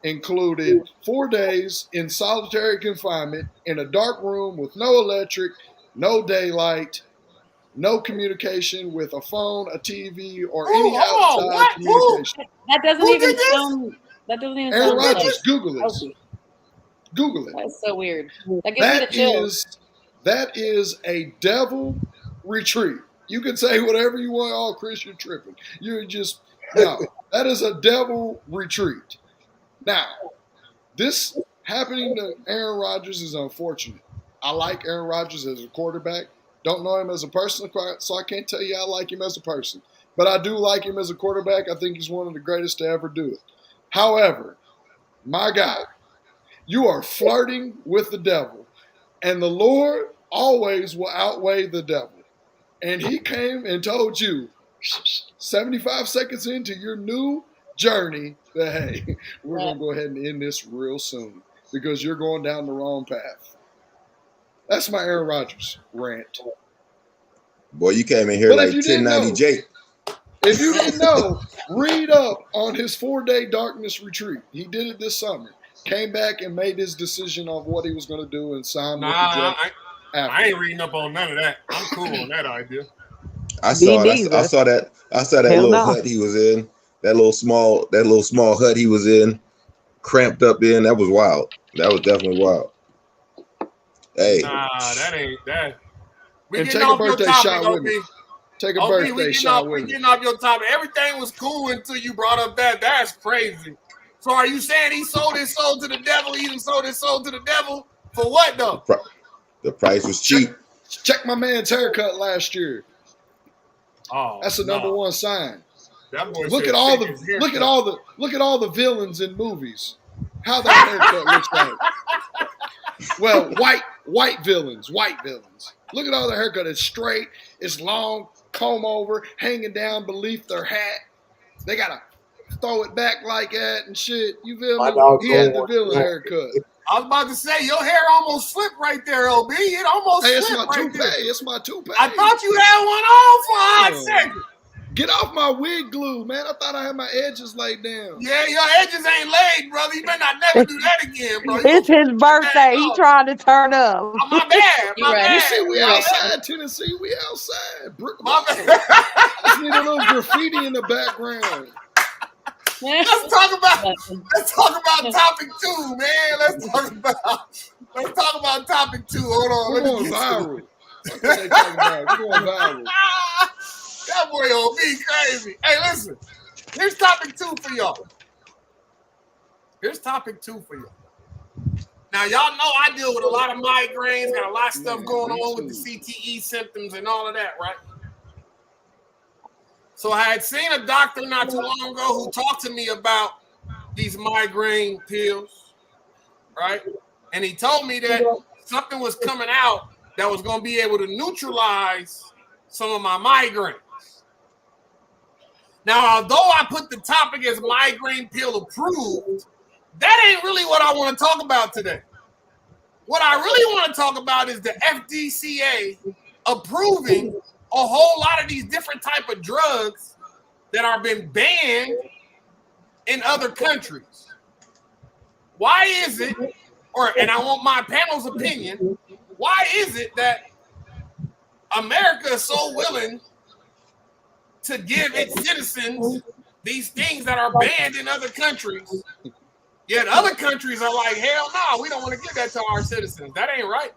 included 4 days in solitary confinement in a dark room with no electric, no daylight, no communication with a phone, a TV, or any outside communication. That doesn't Who even did this? sound. That doesn't even Aaron sound like Rodgers, Google it. healthy. Google it. That's so weird. That gives me the chills. That is a devil retreat. You can say whatever you want. Oh, Chris, you're tripping. You're just no. That is a devil retreat. Now, this happening to Aaron Rodgers is unfortunate. I like Aaron Rodgers as a quarterback. Don't know him as a person, so I can't tell you I like him as a person. But I do like him as a quarterback. I think he's one of the greatest to ever do it. However, my guy, you are flirting with the devil, and the Lord always will outweigh the devil. And he came and told you 75 seconds into your new journey that, hey, we're going to go ahead and end this real soon because you're going down the wrong path. That's my Aaron Rodgers rant. Boy, you came in here But like if you didn't 1090 know- Jake. If you didn't know, read up on his 4-day darkness retreat. He did it this summer. Came back and made his decision on what he was going to do and signed with the Nah, Jets. I ain't reading up on none of that. I'm cool on that idea. I saw Me it. neither. I saw that Hell little no. hut he was in. That little small hut he was in, cramped up in. That was wild. That was definitely wild. Hey, Nah, that ain't that. We And getting take a off your birthday topic, shot with OB. me. Take a OB, birthday shot we with me. getting off your topic. Everything was cool until you brought up that. That's crazy. So are you saying he sold his soul to the devil? He even sold his soul to the devil for what though? the price was cheap. Check my man's haircut last year. Oh, That's the number one sign. That boy Look said at all take the his haircut. look at all the villains in movies. How that haircut looks like. Well, white villains. Look at all their haircut. It's straight, it's long, comb over, hanging down beneath their hat. They gotta throw it back like that and shit. You feel My me? dog He had the told villain one. haircut. I was about to say your hair almost slipped right there, OB. It almost Hey, it's slipped my right toupee. there. It's my toupee. I thought you had one on for a hot Oh. second. Get off my wig glue, man. I thought I had my edges laid down. Yeah, your edges ain't laid, brother. You better not never do that again, bro. You It's gonna- his birthday. He trying to turn up. Oh, my bad. You're My right. You bad. see, we You're right. outside, Tennessee. We outside. Brick My wall. bad. Just need a little graffiti in the background. Let's talk about topic 2, man. Let's talk about topic 2. Hold on. We're Let me going get viral. That's what they talking about. We're going viral. That boy on me crazy. Hey, listen. Here's topic 2 for y'all. Now, y'all know I deal with a lot of migraines, got a lot of stuff going on with the CTE symptoms and all of that, right? So I had seen a doctor not too long ago who talked to me about these migraine pills, right? And he told me that something was coming out that was going to be able to neutralize some of my migraines. Now, although I put the topic as migraine pill approved, that ain't really what I want to talk about today. What I really want to talk about is the FDCA approving a whole lot of these different type of drugs that are been banned in other countries. Why is it, and I want my panel's opinion, why is it that America is so willing to give its citizens these things that are banned in other countries, yet other countries are like, hell no, we don't want to give that to our citizens. That ain't right.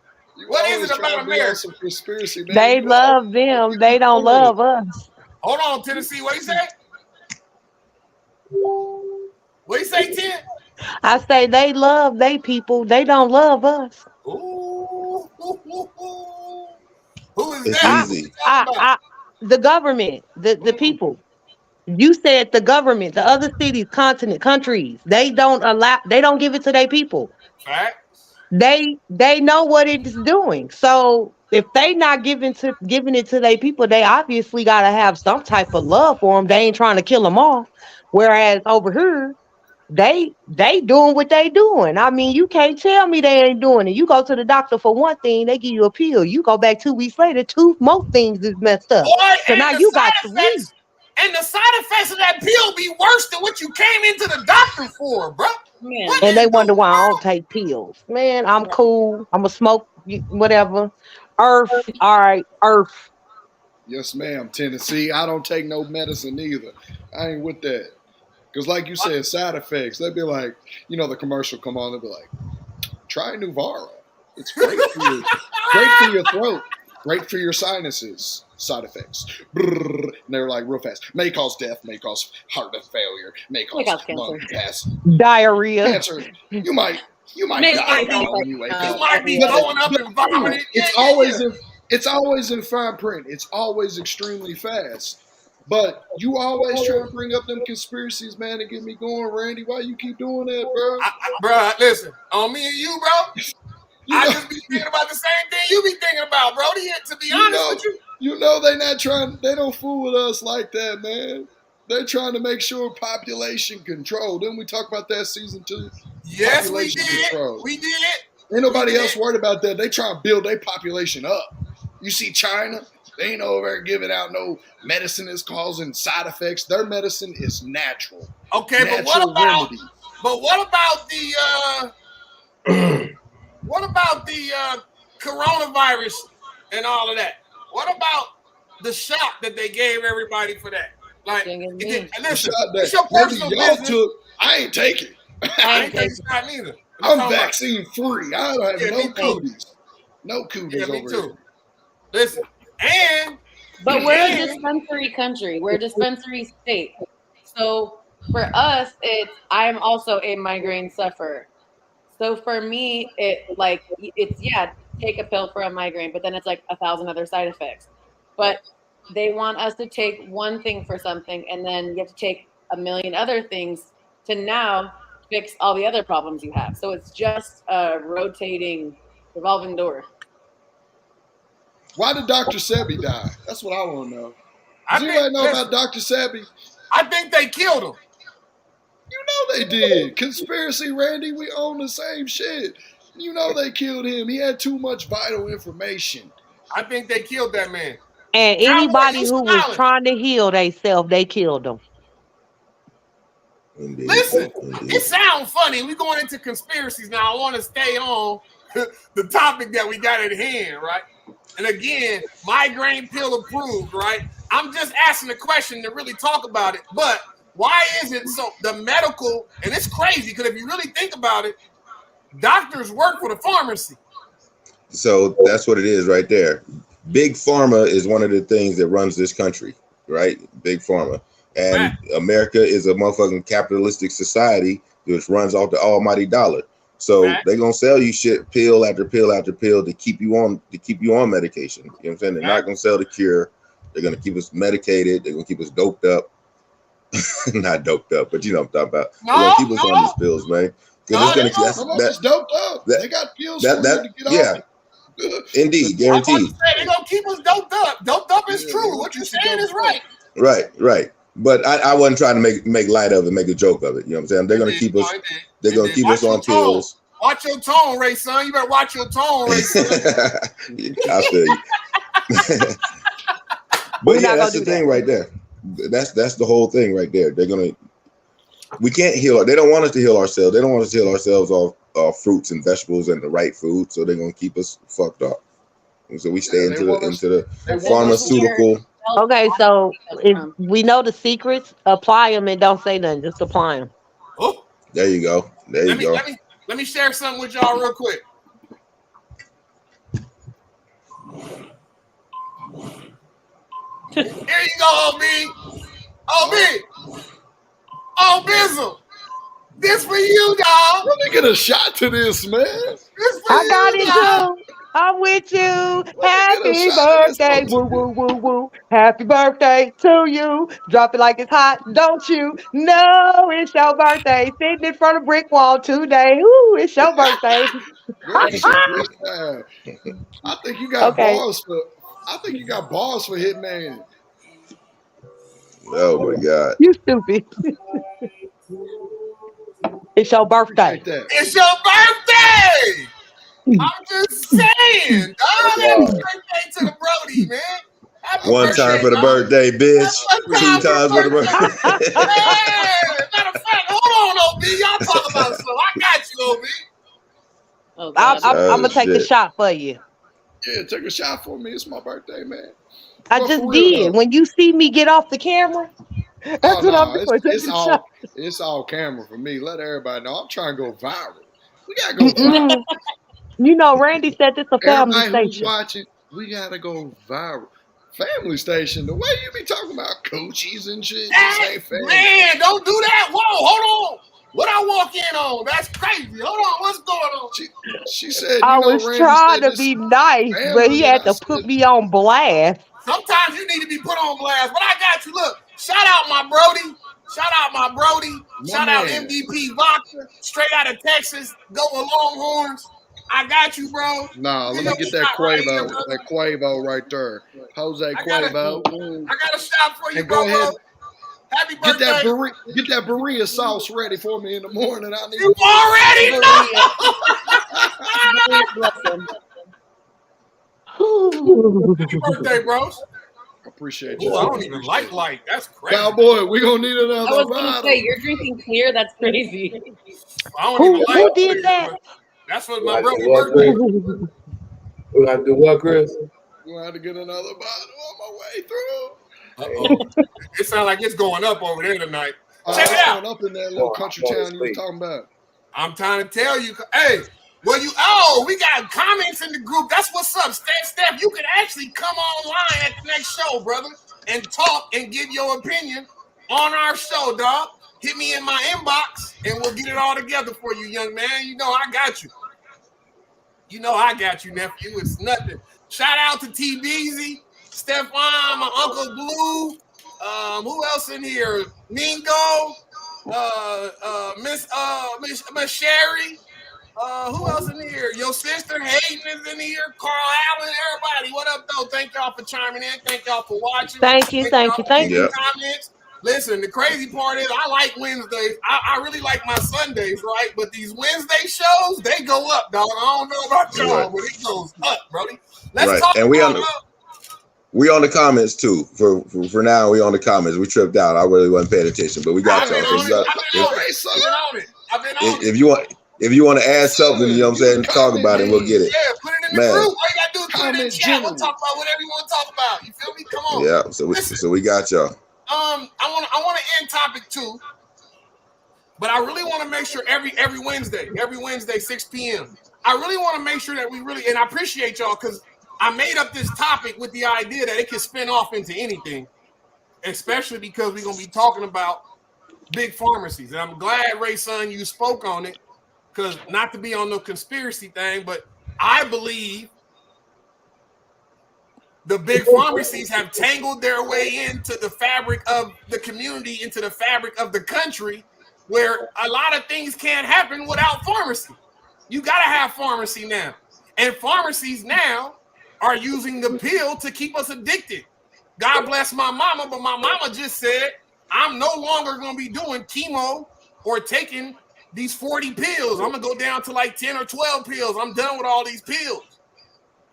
What is always it trying about to be on America? some conspiracy, man. They You love them. They don't love us. Hold on, Tennessee. What you say? What you say, Tim? I say they love they people. They don't love us. Ooh. Who is It's that? easy. The government, the people. You said the government, the other cities, continent, countries. They don't give it to their people. Facts. They know what it's doing. So if they not giving it to their people, they obviously got to have some type of love for them. They ain't trying to kill them all. Whereas over here, they doing what they doing. I mean, you can't tell me they ain't doing it. You go to the doctor for one thing, they give you a pill. You go back 2 weeks later, two more things is messed up. Boy, So and now the you side got 3. effects, and the side effects of that pill be worse than what you came into the doctor for, bro. Man. What And in they the wonder why I world? don't take pills. Man, I'm cool. I'm a smoke, whatever. Earth, all right, Earth. Yes, ma'am. Tennessee. I don't take no medicine either. I ain't with that. Because, like you said, side effects. They'd be like, the commercial come on. They'll be like, try Nuvara. It's great for your throat, great for your sinuses. Side effects. Brrr. And they're like real fast. May cause death. May cause heart failure. May cause lung cancer. Diarrhea. Cancer. You might die when you wake You up. might be But- throwing up but and vomiting. It's always it's always in fine print. It's always extremely fast. But you always try to bring up them conspiracies, man, and get me going, Randy. Why you keep doing that, bro? Bro, listen, on me and you, bro, I just be thinking about the same thing you be thinking about, bro. To be honest with you. They not trying, they don't fool with us like that, man. They're trying to make sure population control. Didn't we talk about that season 2? Yes, we Population did. control. We did. Ain't nobody else worried about that. They try to build their population up. You see China, they ain't over there giving out no medicine that's causing side effects. Their medicine is natural. Okay, natural but what about remedy. what about the coronavirus and all of that? What about the shot that they gave everybody for that? Like, listen, it's your personal business. I ain't taking. I ain't taking shot neither. I'm vaccine free. I don't have no cooties. No cooties over here. Listen, but we're a dispensary country. We're a dispensary state. So for us, I'm also a migraine sufferer. So for me, it's take a pill for a migraine, but then it's like 1,000 other side effects. But they want us to take one thing for something, and then you have to take a million other things to now fix all the other problems you have. So it's just a rotating, revolving door. Why did Dr. Sebi die? That's what I want to know. Does anybody know about Dr. Sebi? I think they killed him. You know they did. Conspiracy, Randy, we own the same shit. You know they killed him. He had too much vital information. I think they killed that man. And anybody who was trying to heal themselves, they killed them. Indeed. Listen, it sounds funny. We're going into conspiracies now. I want to stay on the topic that we got at hand, right? And again, migraine pill approved, right? I'm just asking the question to really talk about it. But why is it so the medical, and it's crazy because if you really think about it, doctors work for the pharmacy. So that's what it is right there. Big pharma is one of the things that runs this country, right? Big pharma. And America is a motherfucking capitalistic society which runs off the almighty dollar. So they're gonna sell you shit pill after pill after pill to keep you on medication. You know what I'm saying? They're not gonna sell the cure. They're gonna keep us medicated. They're gonna keep us doped up. Not doped up, but you know what I'm talking about. They're gonna keep us on these pills, man. It's doped up. They got pills for you to get off. Indeed, guaranteed. They're gonna keep us doped up. Doped up is true. What you're saying is right. Right. But I wasn't trying to make light of it, make a joke of it. You know what I'm saying? They're gonna keep us. They're gonna keep us on pills. Watch your tone, Ray, son. You better watch your tone, Ray, son. I feel you. But yeah, that's the thing right there. That's the whole thing right there. We can't heal. They don't want us to heal ourselves. They don't want us to heal ourselves off fruits and vegetables and the right food. So they're gonna keep us fucked up. And so we stay into the pharmaceutical. Okay, so if we know the secrets, apply them and don't say nothing. Just apply them. Oh, there you go. Let me share something with y'all real quick. Here you go, OB. Oh, Bizzle. This for you, dog. Let me get a shot to this, man. I got it too. I'm with you. Happy birthday. Woo, woo, woo, woo. Happy birthday to you. Drop it like it's hot, don't you? No, it's your birthday. Sitting in front of brick wall today. Ooh, it's your birthday. I think you got balls for. I think you got balls for Hitman. Oh my God. You stupid. It's your birthday. Appreciate that. It's your birthday. I'm just saying, dog. Happy birthday to the Brody, man. Happy One birthday, time for the dog. birthday, bitch. One Two time times for the birthday. Hey, matter of fact, hold on, OB. Y'all talk about something. I got you, OB. Oh, I'm, God. I'm, Oh, I'm gonna take a shit. shot for you. Yeah, take a shot for me. It's my birthday, man. I But just for real, did. though. When you see me get off the camera, that's Oh what I'm no, doing. Take it's a shot. all camera for me. Let everybody know. I'm trying to go viral. We gotta go viral. Mm-mm. You know, Randy said this a family Everybody who's station. watching, we gotta go viral. Family station. The way you be talking about coaches and shit, this ain't family. Man, don't do that. Whoa, hold on. What I walk in on? That's crazy. Hold on, what's going on? She said, I you know, was Randy trying said to this be nice, but he family, and had I to said, put me on blast. Sometimes you need to be put on blast, but I got you. Look, shout out my Brody. Shout out my Brody. My Shout out man. MVP Vodka, straight out of Texas. Go with Longhorns. I got you, bro. nah, let Yo, me get that shot right here, Quavo, brother. that Quavo right there. Jose I got a- Quavo. Mm-mm. I got a shot for you, And go ahead, Happy get that birthday. get that burrito sauce ready for me in the morning. I need You already know. Happy birthday, bros. appreciate you. Ooh, I too. don't even Appreciate like you. light. That's crazy. Cowboy, we gonna need I another was gonna bottle. say you're drinking clear. That's crazy. I don't even like Who did light, that? but that's what my Like brother's what, birthday. Chris? We gonna do what, Chris? We're gonna have to get another bottle on my way through. Uh-oh. It sounds like it's going up over there tonight. Check it It's out. going up in that little Oh, country I'm going town to you was sleep. talking about. I'm trying to tell you. Hey, we got comments in the group. That's what's up, Steph. You can actually come online at the next show, brother, and talk and give your opinion on our show, dog. Hit me in my inbox, and we'll get it all together for you, young man. You know I got you. You know I got you, nephew. It's nothing. Shout out to T Beezy, Stephon, my Uncle Blue. Who else in here? Mingo, Miss Sherry. Who else in here? Your sister Hayden is in here. Carl Allen, everybody. What up, though? Thank y'all for chiming in. Thank y'all for watching. Thank you. Y'all for Thank leaving you. comments. Listen, the crazy part is I like Wednesdays. I really like my Sundays, right? But these Wednesday shows, they go up, dog. I don't know about y'all, Right. but it goes up, Brody. Let's Right. talk And we about on the comments too. For now, we on the comments. We tripped out. I really wasn't paying attention, but we got I've been y'all. So on you it. got I've been on it. if you want to add something, you know what I'm saying, talk about it. We'll get it. Yeah, put it in the Man. group. All you gotta do is put it in the Comment chat. We'll generally. talk about whatever you want to talk about. You feel me? Come on. Yeah. So we got y'all. I want to end topic 2, but I really want to make sure every Wednesday, 6 p.m. I really want to make sure that we really, and I appreciate y'all because I made up this topic with the idea that it can spin off into anything, especially because we're gonna be talking about big pharmacies. And I'm glad, Ray Son, you spoke on it, because not to be on no conspiracy thing, but I believe the big pharmacies have tangled their way into the fabric of the community, into the fabric of the country, where a lot of things can't happen without pharmacy. You got to have pharmacy now. And pharmacies now are using the pill to keep us addicted. God bless my mama, but my mama just said, I'm no longer going to be doing chemo or taking these 40 pills. I'm going to go down to like 10 or 12 pills. I'm done with all these pills.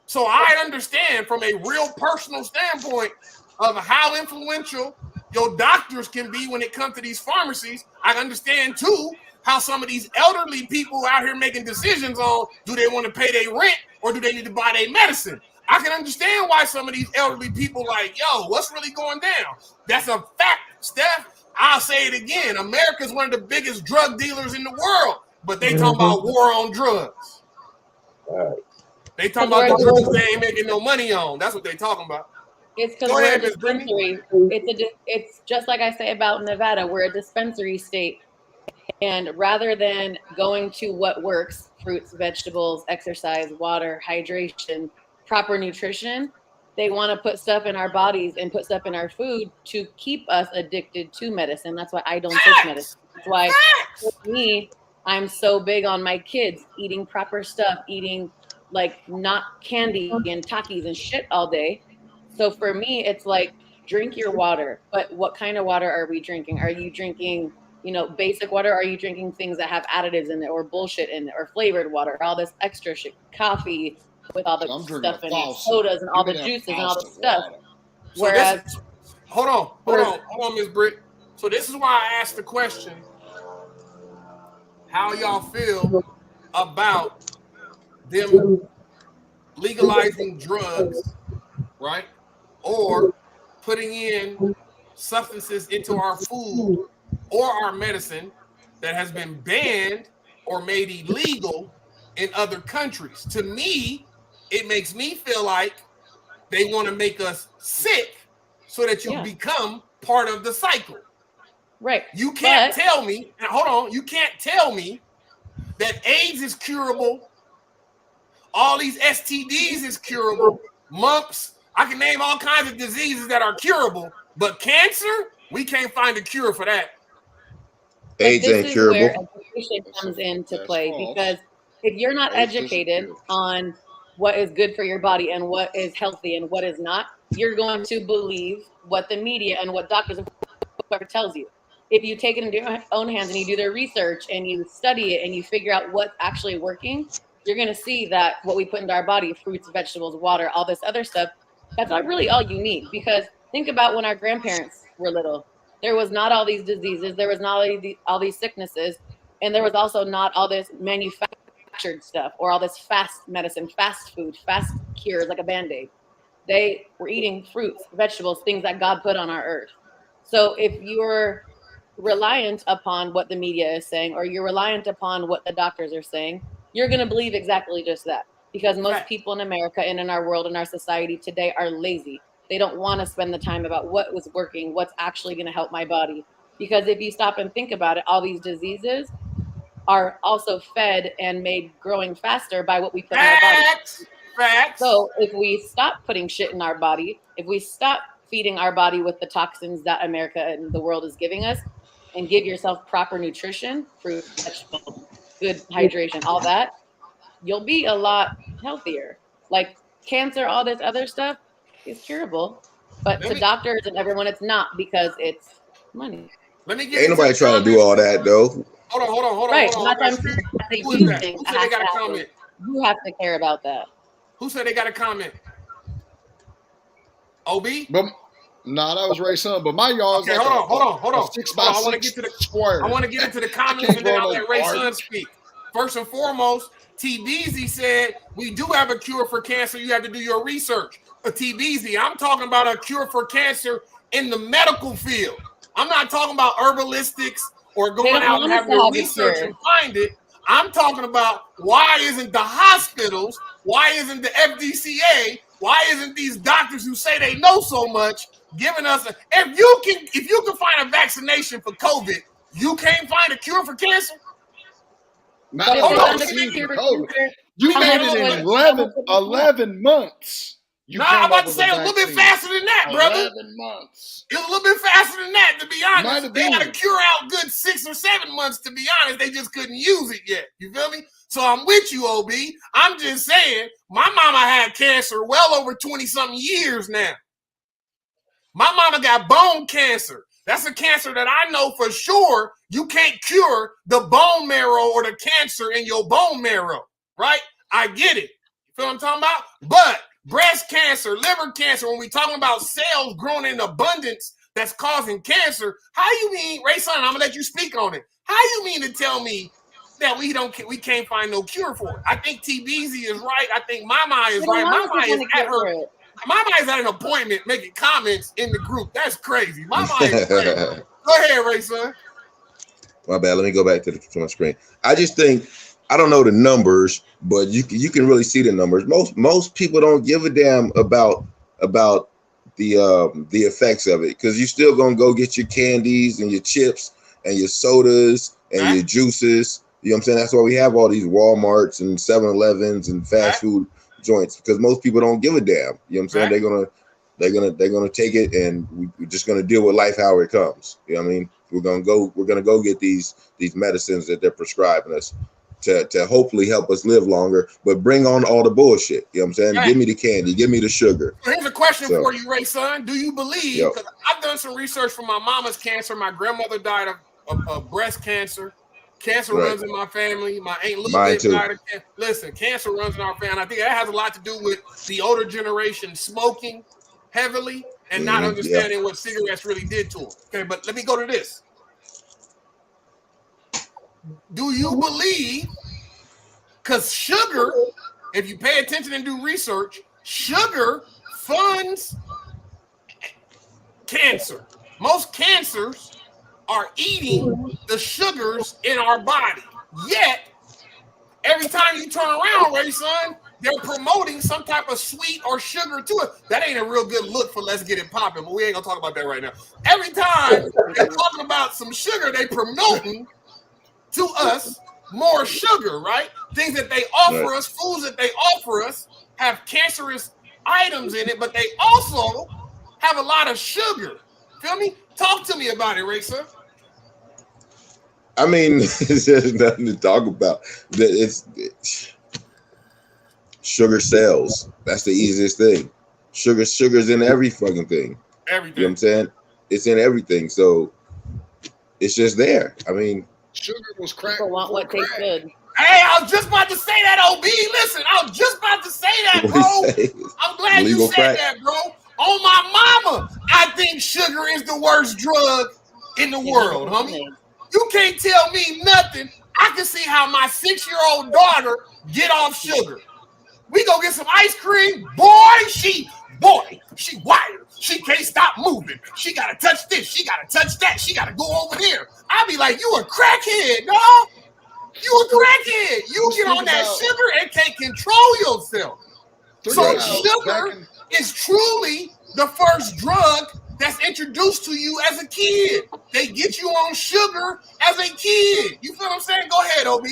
So I understand from a real personal standpoint of how influential your doctors can be when it comes to these pharmacies. I understand too how some of these elderly people out here making decisions on, do they want to pay their rent or do they need to buy their medicine? I can understand why some of these elderly people like, yo, what's really going down? That's a fact, Steph. I'll say it again. America's one of the biggest drug dealers in the world, but they talking about war on drugs. All right. They talking about the drugs they ain't making no money on. That's what they talking about. It's because Go we're ahead, a Ms. Brittany. dispensary. It's just like I say about Nevada. We're a dispensary state, and rather than going to what works, fruits, vegetables, exercise, water, hydration, proper nutrition, they want to put stuff in our bodies and put stuff in our food to keep us addicted to medicine. That's why I don't take medicine. That's why for me, I'm so big on my kids eating proper stuff, eating like not candy and Takis and shit all day. So for me, it's like drink your water, but what kind of water are we drinking? Are you drinking, basic water? Or are you drinking things that have additives in it or bullshit in it or flavored water, all this extra shit, coffee with all the I'm drinking stuff a in it, faucet. sodas and all the Give me that juices and all the faucet stuff. water. So Whereas, this, hold on, Miss Britt. So this is why I asked the question: how y'all feel about them legalizing drugs, right? Or putting in substances into our food or our medicine that has been banned or made illegal in other countries. To me, it makes me feel like they want to make us sick so that you Yeah. become part of the cycle. right. You can't But- tell me, now hold on, you can't tell me that AIDS is curable, all these STDs is curable, mumps, I can name all kinds of diseases that are curable, but cancer, we can't find a cure for that. But AIDS this ain't is curable. where education comes into That's play, false. because if you're not AIDS isn't educated cured. on what is good for your body and what is healthy and what is not, you're going to believe what the media and what doctors and whoever tells you. If you take it into your own hands and you do the research and you study it and you figure out what's actually working, you're going to see that what we put into our body, fruits, vegetables, water, all this other stuff, that's not really all you need. Because think about when our grandparents were little. There was not all these diseases. There was not all these sicknesses. And there was also not all this manufactured stuff or all this fast medicine, fast food, fast cures like a Band-Aid. They were eating fruits, vegetables, things that God put on our earth. So if you're reliant upon what the media is saying, or you're reliant upon what the doctors are saying, you're going to believe exactly just that. Because most Right. people in America and in our world and our society today are lazy. They don't want to spend the time about what was working, what's actually going to help my body. Because if you stop and think about it, all these diseases are also fed and made growing faster by what we put in our body. Facts. So if we stop putting shit in our body, if we stop feeding our body with the toxins that America and the world is giving us, and give yourself proper nutrition, fruit, vegetables, good hydration, all that, you'll be a lot healthier. Like cancer, all this other stuff is curable, but Let to me- doctors and everyone, it's not, because it's money. Let me get Ain't into nobody the trying to do comments. all that though. Hold Right. on. Not I that got Steve. they Who is do that? things Who that said they has got to a happen. comment? You have to care about that. Who said they got a comment? OB? But nah, that was Ray Sun. But my yard's Okay, like hold on. a 6 by I want to 6 get to the square. I want to get into the comments can't and then grow I'll no let Ray Sun garden. speak. First and foremost, TBZ said we do have a cure for cancer. You have to do your research. But TBZ, I'm talking about a cure for cancer in the medical field. I'm not talking about herbalistics or going don't out and want us having to to have a research cure. and find it. I'm talking about why isn't the hospitals, why isn't the FDCA, why isn't these doctors who say they know so much giving us if you can find a vaccination for COVID, you can't find a cure for cancer? Not But if Hold they on, found a vaccine cure for for COVID. cancer, You how made much it in would- 11 months. You Nah, came I'm up about to with say a little bit vaccine. faster than that, brother. 11 months. It was a little bit faster than that, to be Might honest. have They had a been. cure out good 6 or 7 months, to be honest. They just couldn't use it yet. You feel me? So I'm with you, OB. I'm just saying, my mama had cancer well over 20-something years now. My mama got bone cancer. That's a cancer that I know for sure you can't cure the bone marrow or the cancer in your bone marrow, right? I get it. You feel what I'm talking about? But breast cancer, liver cancer, when we talking about cells growing in abundance that's causing cancer, how you mean, Ray Son, I'm gonna let you speak on it. How you mean to tell me that we can't find no cure for it? I think TBZ is right. I think Mama is They don't right. want us Mama to is find a at cure her. for it. Mama is at an appointment making comments in the group. That's crazy. Mama is crazy. Go ahead, Ray Son. My bad. Let me go back to my screen. I just think I don't know the numbers, but you can really see the numbers. Most people don't give a damn about the effects of it, because you're still gonna go get your candies and your chips and your sodas and Right. your juices. You know what I'm saying? That's why we have all these Walmarts and 7-Elevens and fast food joints, because most people don't give a damn. You know what I'm saying? Right. They're gonna take it, and we're just gonna deal with life how it comes. You know what I mean? We're gonna go get these medicines that they're prescribing us to hopefully help us live longer, but bring on all the bullshit. You know what I'm saying? Right. Give me the candy, give me the sugar. Here's a question So- for you, Ray Son. Do you believe, Yo. because I've done some research for my mama's cancer, my grandmother died of breast cancer. Cancer Right. runs in my family. My aunt little Mine bit too. died of cancer. Listen, cancer runs in our family. I think that has a lot to do with the older generation smoking heavily and not Mhm, understanding what cigarettes really did to them. Okay, but let me go to this. Do you believe? Because sugar, if you pay attention and do research, sugar funds cancer. Most cancers are eating the sugars in our body. Yet, every time you turn around, Ray son, they're promoting some type of sweet or sugar to it. That ain't a real good look for Let's Get It Poppin', but we ain't gonna talk about that right now. Every time they're talking about some sugar, they promoting to us more sugar, right? Things that they offer us, foods that they offer us have cancerous items in it, but they also have a lot of sugar. Feel me? Talk to me about it, Ray son. I mean, there's nothing to talk about. It's sugar sells. That's the easiest thing. Sugar's in every fucking thing. Everything. You know what I'm saying? It's in everything. So it's just there. I mean, Sugar was crack. People want what tastes good. Hey, I was just about to say that, OB. Listen, I was just about to say that, what bro. do you say? I'm glad you Legal said crack. that, bro. On my mama, I think sugar is the worst drug in the world, homie. You can't tell me nothing. I can see how my 6-year-old daughter get off sugar. We go get some ice cream. Boy, she wired. She can't stop moving. She gotta touch this. She gotta touch that. She gotta go over there. I be like, you a crackhead, dog. You a crackhead. You get on that sugar and can't control yourself. So sugar is truly the first drug that's introduced to you as a kid. They get you on sugar as a kid. You feel what I'm saying? Go ahead, OB.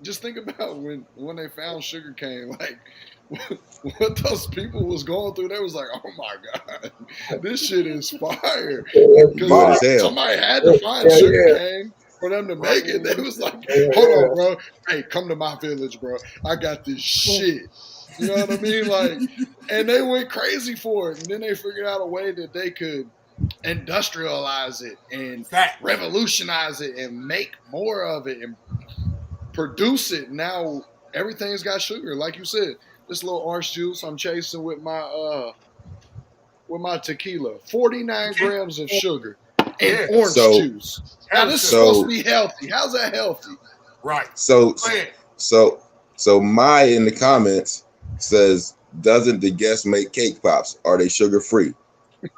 Just think about when they found sugar cane, like what those people was going through. They was like, oh my God, this shit is fire. Good as hell. Somebody had to find sugar cane for them to make it. They was like, hold on, bro. Hey, come to my village, bro. I got this shit. You know what I mean? Like, and they went crazy for it. And then they figured out a way that they could industrialize it and revolutionize it and make more of it and produce it. Now everything's got sugar. Like you said, this little orange juice I'm chasing with my tequila. 49 grams of sugar and orange juice. Now this is supposed to be healthy. How's that healthy? Right. So Mai in the comments says, doesn't the guest make cake pops? Are they sugar free?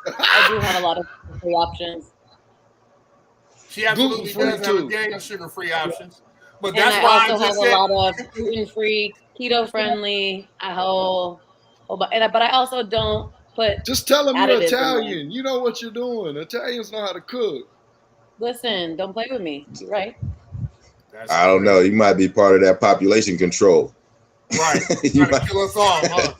I do have a lot of free options. She absolutely does have a gang of sugar-free options. But And that's I why also I have just said, a lot of gluten-free, keto-friendly, but I also don't put. Just tell them you're additives in Italian. You know what you're doing. Italians know how to cook. Listen, don't play with me. You're right. I don't know. You might be part of that population control. Right. Trying to kill us all, huh?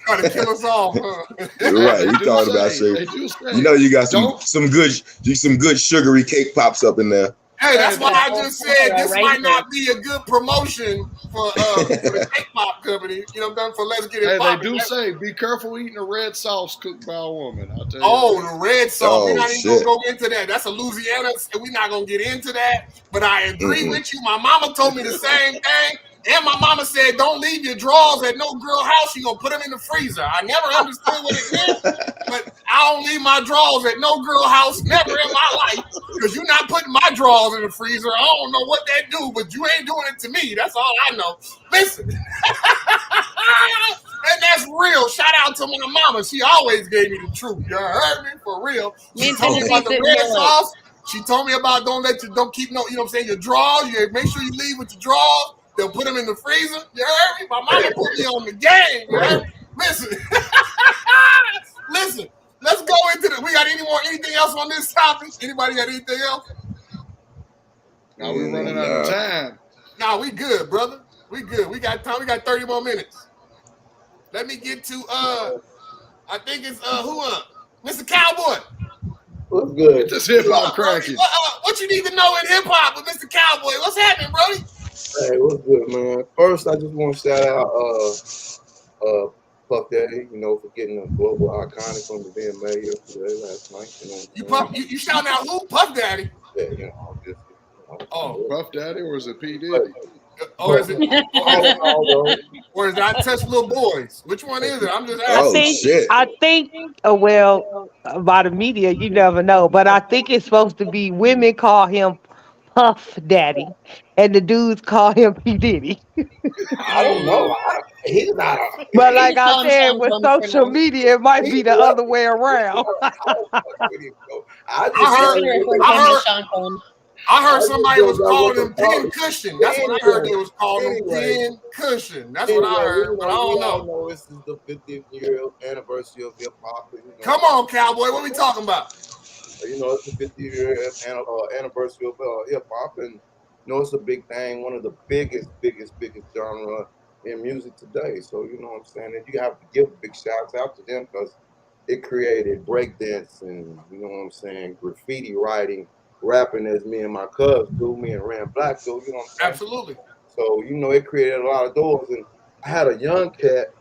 Trying to kill us all, huh? You're right. We talking about sugar. You know, you got some good sugary cake pops up in there. Hey, that's why I just said this might not be a good promotion for the cake pop company. You know what I'm saying? For Let's Get It Poppin'. They do say, be careful eating a red sauce cooked by a woman. I'll tell you. Oh, the red sauce. We're not even shit. going to go into that. That's a Louisiana, and we're not going to get into that. But I agree with you. My mama told me the same thing. And my mama said, don't leave your drawers at no girl house. You're going to put them in the freezer. I never understood what it meant, but I don't leave my drawers at no girl house, never in my life, because you're not putting my drawers in the freezer. I don't know what that do, but you ain't doing it to me. That's all I know. Listen. And that's real. Shout out to my mama. She always gave me the truth. You heard me? For real. She told me about the red sauce. She told me about don't keep no, you know what I'm saying, your drawers. You make sure you leave with your drawers. They'll put them in the freezer. You heard me? My mama put me on the game. You heard me? Listen. Listen. Let's go into the. We got anything else on this topic? Anybody got anything else? No, we're running out of time. No, we good, brother. We good. We got time. We got 30 more minutes. Let me get to I think it's Mr. Cowboy. What's good? This hip hop cracking. What you need to know in hip hop with Mr. Cowboy? What's happening, Brody? Hey, what's good, man? First, I just want to shout out Puff Daddy, you know, for getting a global iconic from the being mayor today last night. You know, You shouting out who? Puff Daddy. Yeah, you know, just Oh. Puff Daddy or is it P But, Diddy? Or is it? I don't know, though. Or is that Touch Little Boys? Which one is it? I'm just I Oh asking. think, shit! I think, well, by the media, you never know, but I think it's supposed to be women call him Puff Daddy, and the dudes call him P Diddy. I don't know. He's not a. But We like just call I him said, Sean with Combs for social now. media, it might be the other way around. I don't fuck with him, though. I just I heard- We refer to I him heard- as Sean Combs. I heard I somebody just was don't know calling what him to call Pin it. Cushion. That's what I heard they was calling him Anyway. Pin Cushion. That's what I heard, but I don't we all know. know this is the 50th year anniversary of hip hop. You know, Come on, Cowboy. What we talking about? You know, it's the 50th year anniversary of hip hop, and you know, it's a big thing. One of the biggest genre in music today. So you know what I'm saying? And you have to give big shouts out to them because it created breakdance and you know what I'm saying, graffiti writing, rapping as me and my cubs do, me and Rand Black do. You know what I'm saying? Absolutely. So, you know, it created a lot of doors. And I had a young cat.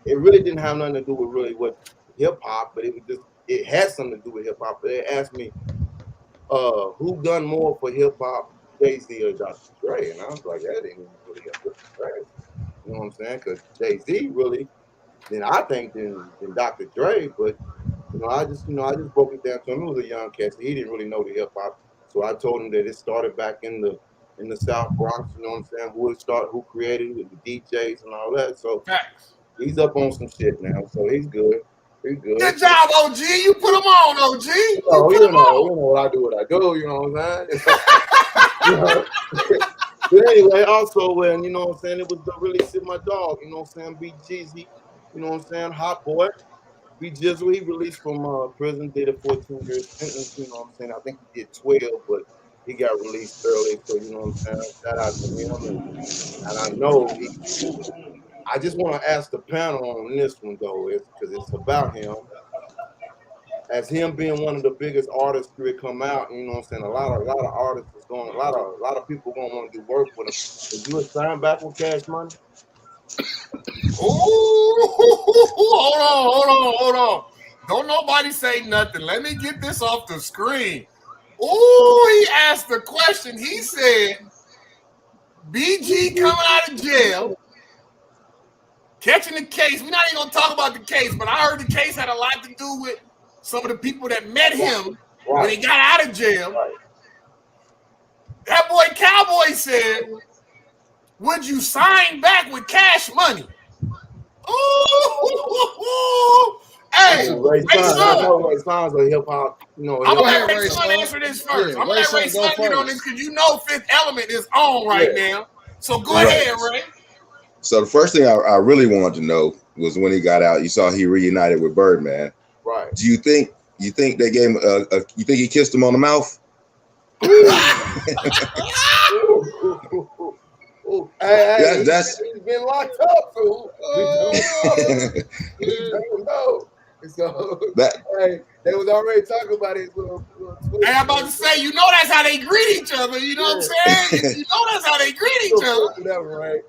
It really didn't have nothing to do with really what hip hop, but it had something to do with hip hop. They asked me, who done more for hip hop, Jay-Z or Dr. Dre? And I was like, that ain't really a good Dre. You know what I'm saying? Because Jay-Z really, then I think than Dr. Dre, but you know, I just broke it down to him. He was a young cat, so he didn't really know the hip hop. So I told him that it started back in the South Bronx, you know what I'm saying? Who created it, the DJs and all that. So Facts. he's up on some shit now, so he's good. He's good. Good job, OG. You put him on, OG. You You put him on. know, I do what I do, you know what I'm saying? You know? But anyway, also when, you know what I'm saying, it was the release of my dog, you know what I'm saying, B Jeezy, you know what I'm saying, Hot Boy. B Jizzle, he released from prison, did a 14-year sentence, you know what I'm saying? I think he did 12, but he got released early, so you know what I'm saying? Shout out to him. And I know I just want to ask the panel on this one though, because it's about him. As him being one of the biggest artists to come out, you know what I'm saying? A lot of artists is going, a lot of people gonna want to do work with him. Did you sign back with Cash Money? Ooh, hold on. Don't nobody say nothing. Let me get this off the screen. Ooh, he asked the question. He said, BG coming out of jail, catching the case. We're not even gonna talk about the case, but I heard the case had a lot to do with some of the people that met him when he got out of jail. Right. That boy Cowboy said, would you sign back with Cash Money? Ooh, hey, Ray Sons, I know Ray Sons are hip hop. You know, I'm Go gonna ahead, let Ray Ray Sun Sun. answer this first. Yeah, I'm gonna let Ray Ray Sun go Sun get on this first. because you know Fifth Element is on right now. So go ahead, Ray. So the first thing I really wanted to know was when he got out. You saw he reunited with Birdman. right. Do you think they gave him you think he kissed him on the mouth? Hey, That's he's been locked up, so we don't know. So that. hey, they was already talking about it. Hey, I'm about to say, you know that's how they greet each other. You know what I'm saying? You know that's how they greet each other. Whatever, right?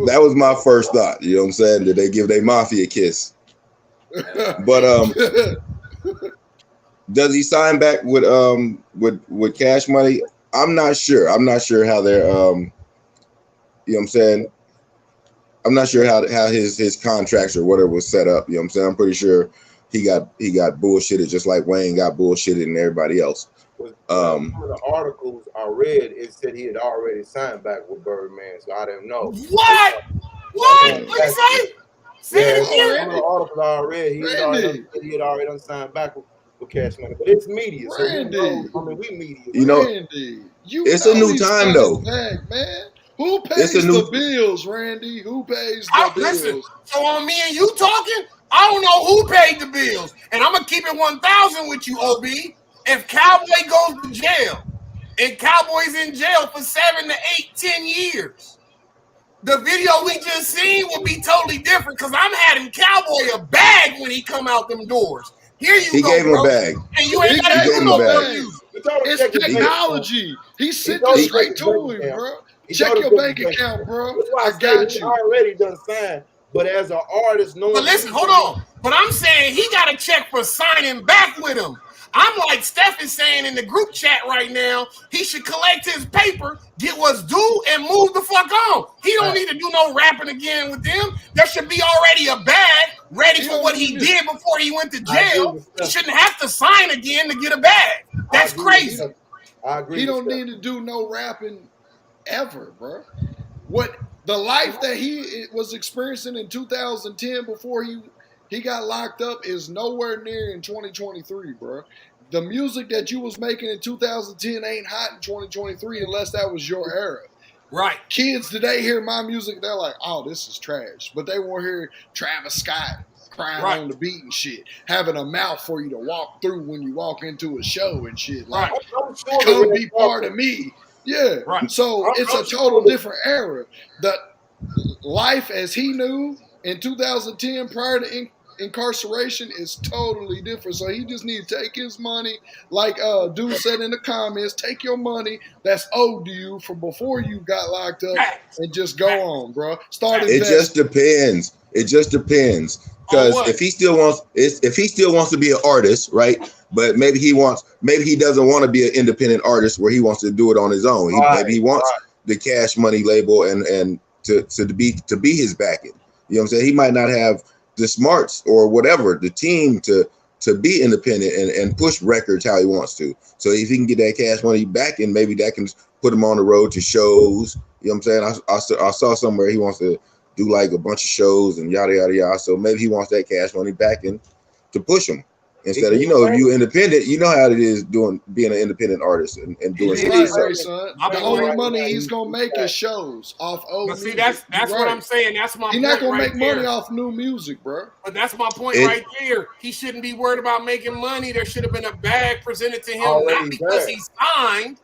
That was my first thought. You know what I'm saying? Did they give their mafia kiss? But does he sign back with Cash Money? I'm not sure. I'm not sure how they're you know what I'm saying? I'm not sure how his contracts or whatever was set up. You know what I'm saying? I'm pretty sure he got bullshitted just like Wayne got bullshitted and everybody else. One of the articles I read, it said he had already signed back with Birdman, so I didn't know. What? What? What you say? Say it again. One of the articles I read, he had already done signed back with Cash Money, but it's media, so we know, I mean, we media. You know, Randy, it's a new time though. Back, man. Who pays the bills, Randy? Who pays the bills? Listen, so on me and you talking, I don't know who paid the bills. And I'm going to keep it 1,000 with you, OB. If Cowboy goes to jail and Cowboy's in jail for 7 to 8, 10 years, the video we just seen will be totally different because I'm having Cowboy a bag when he come out them doors. Here you he go, gave him bro. a bag. And you ain't got to gave do him no a bag. review. It's technology. He sent told it you straight to to check him, bro. He Check told your him bank to check. account, bro. That's why I got he you. already done signed But as an artist, no. But listen, hold on. But I'm saying he got a check for signing back with him. I'm like Steph is saying in the group chat right now, he should collect his paper, get what's due, and move the fuck on. He don't need to do no rapping again with them. There should be already a bag ready for what he did before he went to jail. He shouldn't have to sign again to get a bag. That's crazy. I agree. He don't need to do no rapping ever, bro. What the life that he was experiencing in 2010 before he got locked up is nowhere near in 2023, bro. The music that you was making in 2010 ain't hot in 2023 unless that was your era. Right. Kids today hear my music, they're like, oh, this is trash. But they won't hear Travis Scott crying on the beat and shit, having a mouth for you to walk through when you walk into a show and shit. Like, come be part of me. Yeah. Right. So it's a total different era. The life as he knew in 2010 prior to incarceration is totally different. So he just need to take his money, like dude said in the comments, take your money that's owed to you from before you got locked up and just go on, bro. Start It just depends. It just depends. Because if he still wants to be an artist, right? But maybe he doesn't want to be an independent artist where he wants to do it on his own. Maybe he wants the Cash Money label and to be his backing. You know what I'm saying? He might not have the smarts or whatever, the team to be independent and push records how he wants to. So if he can get that Cash Money back, and maybe that can put him on the road to shows. You know what I'm saying? I saw somewhere he wants to do like a bunch of shows and yada yada yada. So maybe he wants that Cash Money back and to push him. Instead of, if you're independent, you know how it is being an independent artist and doing shit. Right, son. The only money he's gonna make is shows off old music. See, that's right. what I'm saying. That's my point. He's not gonna make there. money off new music, bro. But that's my point right there. He shouldn't be worried about making money. There should have been a bag presented to him, not because he signed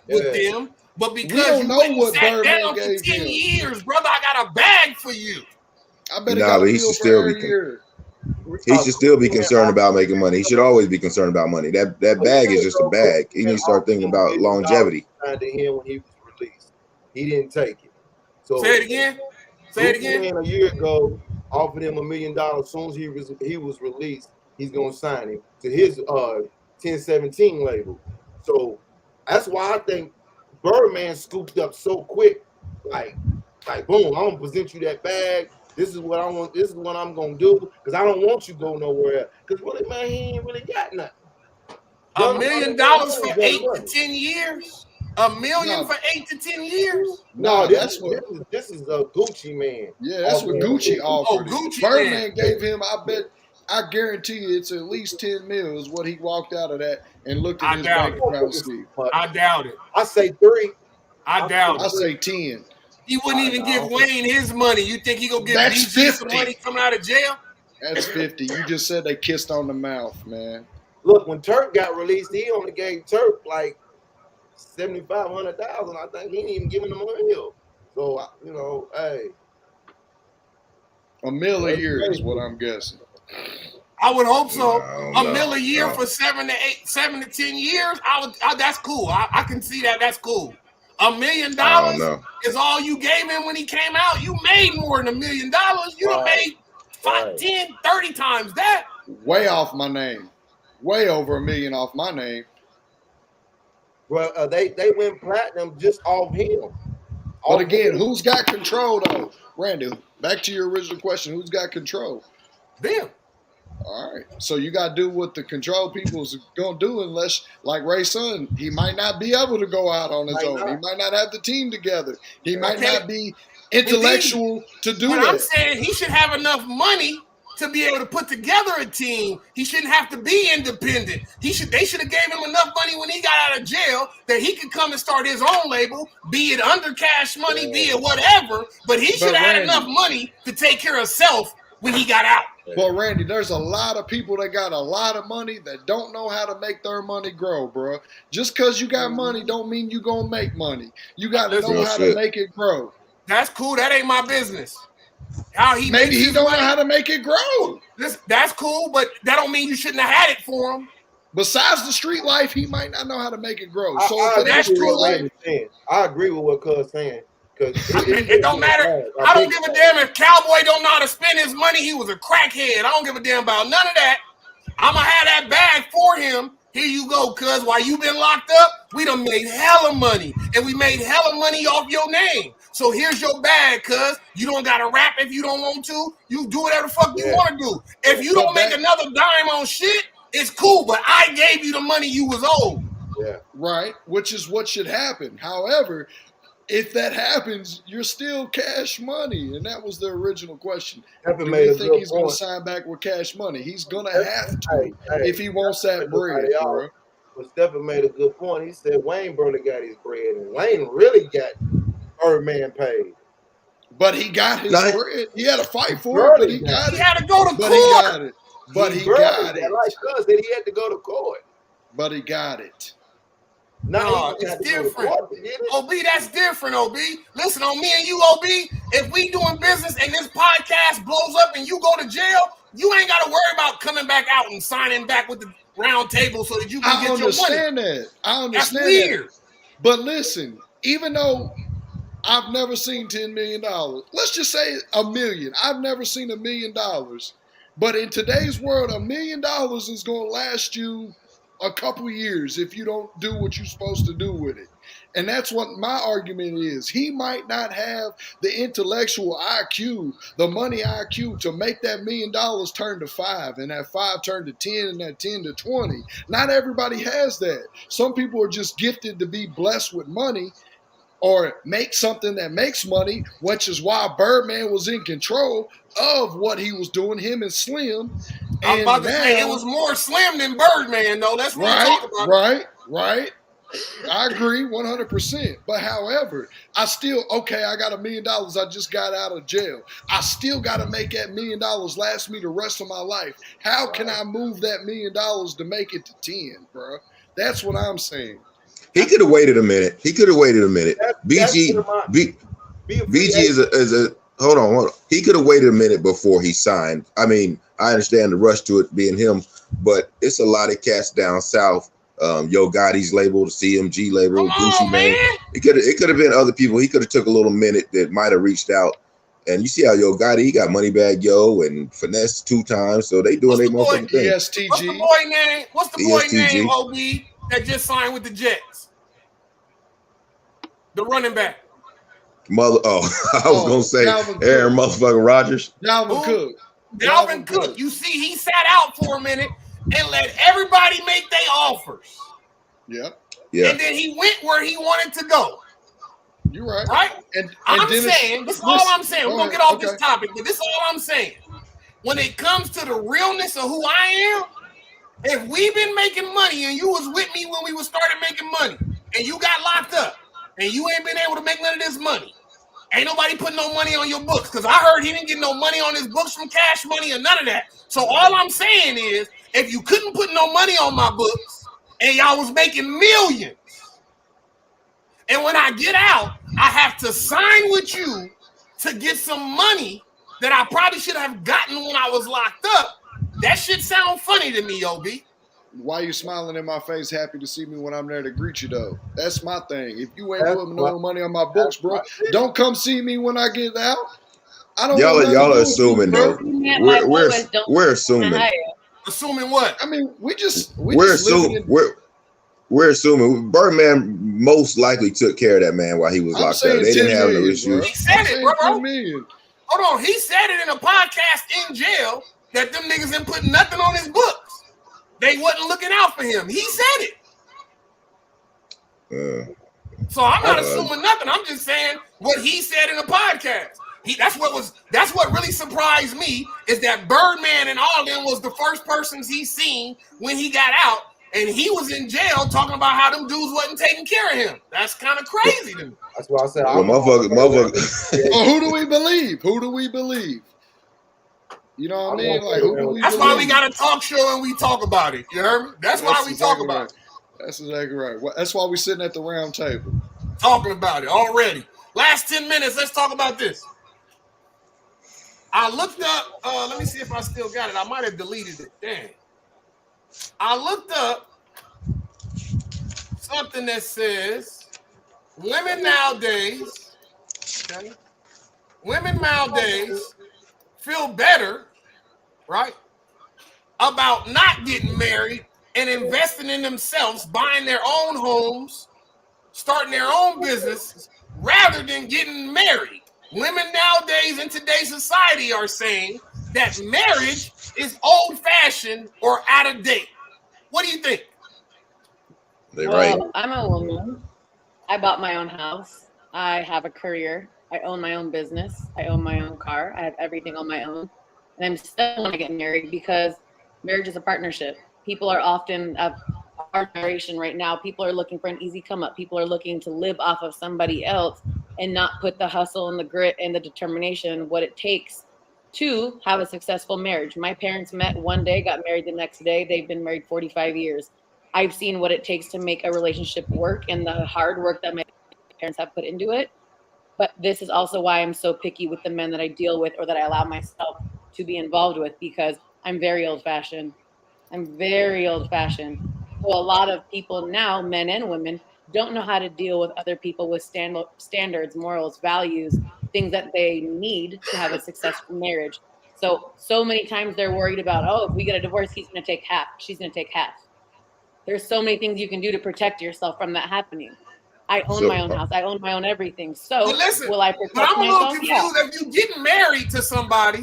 with them, but because you sat down for 10 years, brother. I got a bag for you. I bet he should still be. He should still be concerned about making money. He should always be concerned about money. That bag is just a bag. He needs to start thinking about longevity. To him when he was released, he didn't take it. So say it again. Say it again. A year ago, offered him $1 million. As soon as he was released, he's gonna sign him to his 1017 label. So that's why I think Birdman scooped up so quick. Like boom, I'm gonna present you that bag. This is what I want. This is what I'm gonna do because I don't want you to go nowhere else. Because really, man, he ain't really got nothing. $1 million for 8 to 10 years. $1 million for 8 to 10 years. No, this is a Gucci man. Yeah, that's what Gucci offered. Oh, Gucci Birdman gave him. I guarantee you, it's at least 10 mils what he walked out of that and looked at his bank account. I doubt it. I say 3. I doubt it. I say 10. He wouldn't even give Wayne his money. You think he gonna give BG some money coming out of jail? That's 50. You just said they kissed on the mouth, man. Look, when Turk got released, he only gave Turk like $7,500,000. I think he didn't even give him the money. So hey, $1 million a year is what I'm guessing. I would hope so. $1 million a year for 7 to 10 years. That's cool. I can see that. That's cool. $1 million is all you gave him when he came out. You made more than $1 million. You done made 5, 10, 30 times that. Way off my name. Way over $1 million off my name. Well, they went platinum just off him. But again, who's got control though? Randy, back to your original question. Who's got control? Them. All right. So you got to do what the control people's going to do unless, like Ray Sun, he might not be able to go out on his own. He might not have the team together. He might not be intellectual to do that. I'm saying he should have enough money to be able to put together a team. He shouldn't have to be independent. They should have gave him enough money when he got out of jail that he could come and start his own label, be it under Cash Money, be it whatever. But he should have had enough money to take care of self when he got out. But Randy, there's a lot of people that got a lot of money that don't know how to make their money grow, bro. Just because you got money don't mean you gonna make money. You got to know how to make it grow. That's cool. That ain't my business. Maybe he don't know how to make it grow. That's cool, but that don't mean you shouldn't have had it for him. Besides the street life, he might not know how to make it grow. So that's true. I agree with what Cuz saying. It don't matter. I don't give a damn if Cowboy don't know how to spend his money. He was a crackhead. I don't give a damn about none of that. I'ma have that bag for him. Here you go, cuz while you been locked up, we done made hella money. And we made hella money off your name. So here's your bag, cuz. You don't gotta rap if you don't want to. You do whatever the fuck you want to do. If you don't make another dime on shit, it's cool. But I gave you the money you was owed. Yeah. Right, which is what should happen. However, if that happens, you're still cash money. And that was the original question. Do you think he's going to sign back with cash money? He's going to have to if he wants that bread, bro. But Stephen made a good point. He said Wayne brother got his bread, and Wayne really got Birdman paid. But he got his bread. He had to fight for it, but he got it. He had to go to court. But he got it. But he got it. Like us, that he had to go to court. But he got it. No, it's different. OB, that's different, OB. Listen, on me and you, OB, if we doing business and this podcast blows up and you go to jail, you ain't got to worry about coming back out and signing back with the round table so that you can get your money. I understand that's that. Weird. But listen, even though I've never seen $10 million, let's just say $1 million. I've never seen $1 million. But in today's world, $1 million is going to last you a couple years if you don't do what you're supposed to do with it. And that's what my argument is. He might not have the intellectual IQ, the money IQ to make that $1 million turn to 5 and that 5 turn to 10 and that 10 to 20. Not everybody has that. Some people are just gifted to be blessed with money or make something that makes money, which is why Birdman was in control of what he was doing, him and Slim. I'm about to say it was more Slim than Birdman, though. That's what I'm talking about. Right. I agree 100%. But however, I got $1 million. I just got out of jail. I still got to make that $1 million last me the rest of my life. How can I move that $1 million to make it to 10, bro? That's what I'm saying. He could have waited a minute. BG is a hold on. He could have waited a minute before he signed. I mean, I understand the rush to it being him, but it's a lot of cats down south. Yo Gotti's label, the CMG label, Gucci Mane. It could have been other people. He could have took a little minute that might have reached out. And you see how Yo Gotti, he got Moneybag Yo and Finesse 2 times, so they doing their motherfucking thing. ESTG. What's the boy name? What's the boy name, OB, that just signed with the Jets? The running back. I was gonna say Aaron motherfucking Rodgers. Dalvin Cook. You see, he sat out for a minute and let everybody make their offers. Yeah. And then he went where he wanted to go. You're right. Right? And I'm saying, this is all I'm saying. We're gonna get off this topic, but this is all I'm saying. When it comes to the realness of who I am, if we've been making money and you was with me when we started making money and you got locked up and you ain't been able to make none of this money, ain't nobody putting no money on your books, because I heard he didn't get no money on his books from Cash Money or none of that. So all I'm saying is, if you couldn't put no money on my books and y'all was making millions, and when I get out, I have to sign with you to get some money that I probably should have gotten when I was locked up, that shit sound funny to me, OB. Why you smiling in my face, happy to see me when I'm there to greet you, though? That's my thing. If you ain't putting no money on my books, bro, don't come see me when I get out. I don't. Y'all are assuming though. We're assuming. Assuming what? I mean, we're assuming Birdman most likely took care of that man while he was locked up. They didn't have no issues. He said it, bro. Hold on, he said it in a podcast in jail that them niggas didn't put nothing on his books. They wasn't looking out for him. He said it. So I'm not assuming nothing. I'm just saying what he said in the podcast. That's what really surprised me is that Birdman and all of them was the first persons he seen when he got out, and he was in jail talking about how them dudes wasn't taking care of him. That's kind of crazy to me. That's why I said, motherfucker. Well, who do we believe? Who do we believe? You know what I mean? Like, who do we That's believe? why we got a talk show and we talk about it. You heard me? That's why we talk about it. That's exactly right. That's why we sitting at the round table. Talking about it already. Last 10 minutes, let's talk about this. I looked up, let me see if I still got it. I might have deleted it. Dang. I looked up something that says women nowadays okay? Women nowadays feel better, right, about not getting married and investing in themselves, buying their own homes, starting their own business, rather than getting married. Women nowadays in today's society are saying that marriage is old-fashioned or out of date. What do you think? They're right. Well, I'm a woman. I bought my own house. I have a career. I own my own business. I own my own car. I have everything on my own. And I'm still want to get married because marriage is a partnership. People are often, of our generation right now, people are looking for an easy come up. People are looking to live off of somebody else and not put the hustle and the grit and the determination, what it takes to have a successful marriage. My parents met one day, got married the next day. They've been married 45 years. I've seen what it takes to make a relationship work and the hard work that my parents have put into it. But this is also why I'm so picky with the men that I deal with or that I allow myself to be involved with, because I'm very old-fashioned. I'm very old-fashioned. So a lot of people now, men and women, don't know how to deal with other people with standards, morals, values, things that they need to have a successful marriage. So many times they're worried about, oh, if we get a divorce, he's going to take half. She's going to take half. There's so many things you can do to protect yourself from that happening. I own my own house. I own my own everything. So But listen, will I but protect I'm a little myself? Yeah. confused. If you getting married to somebody,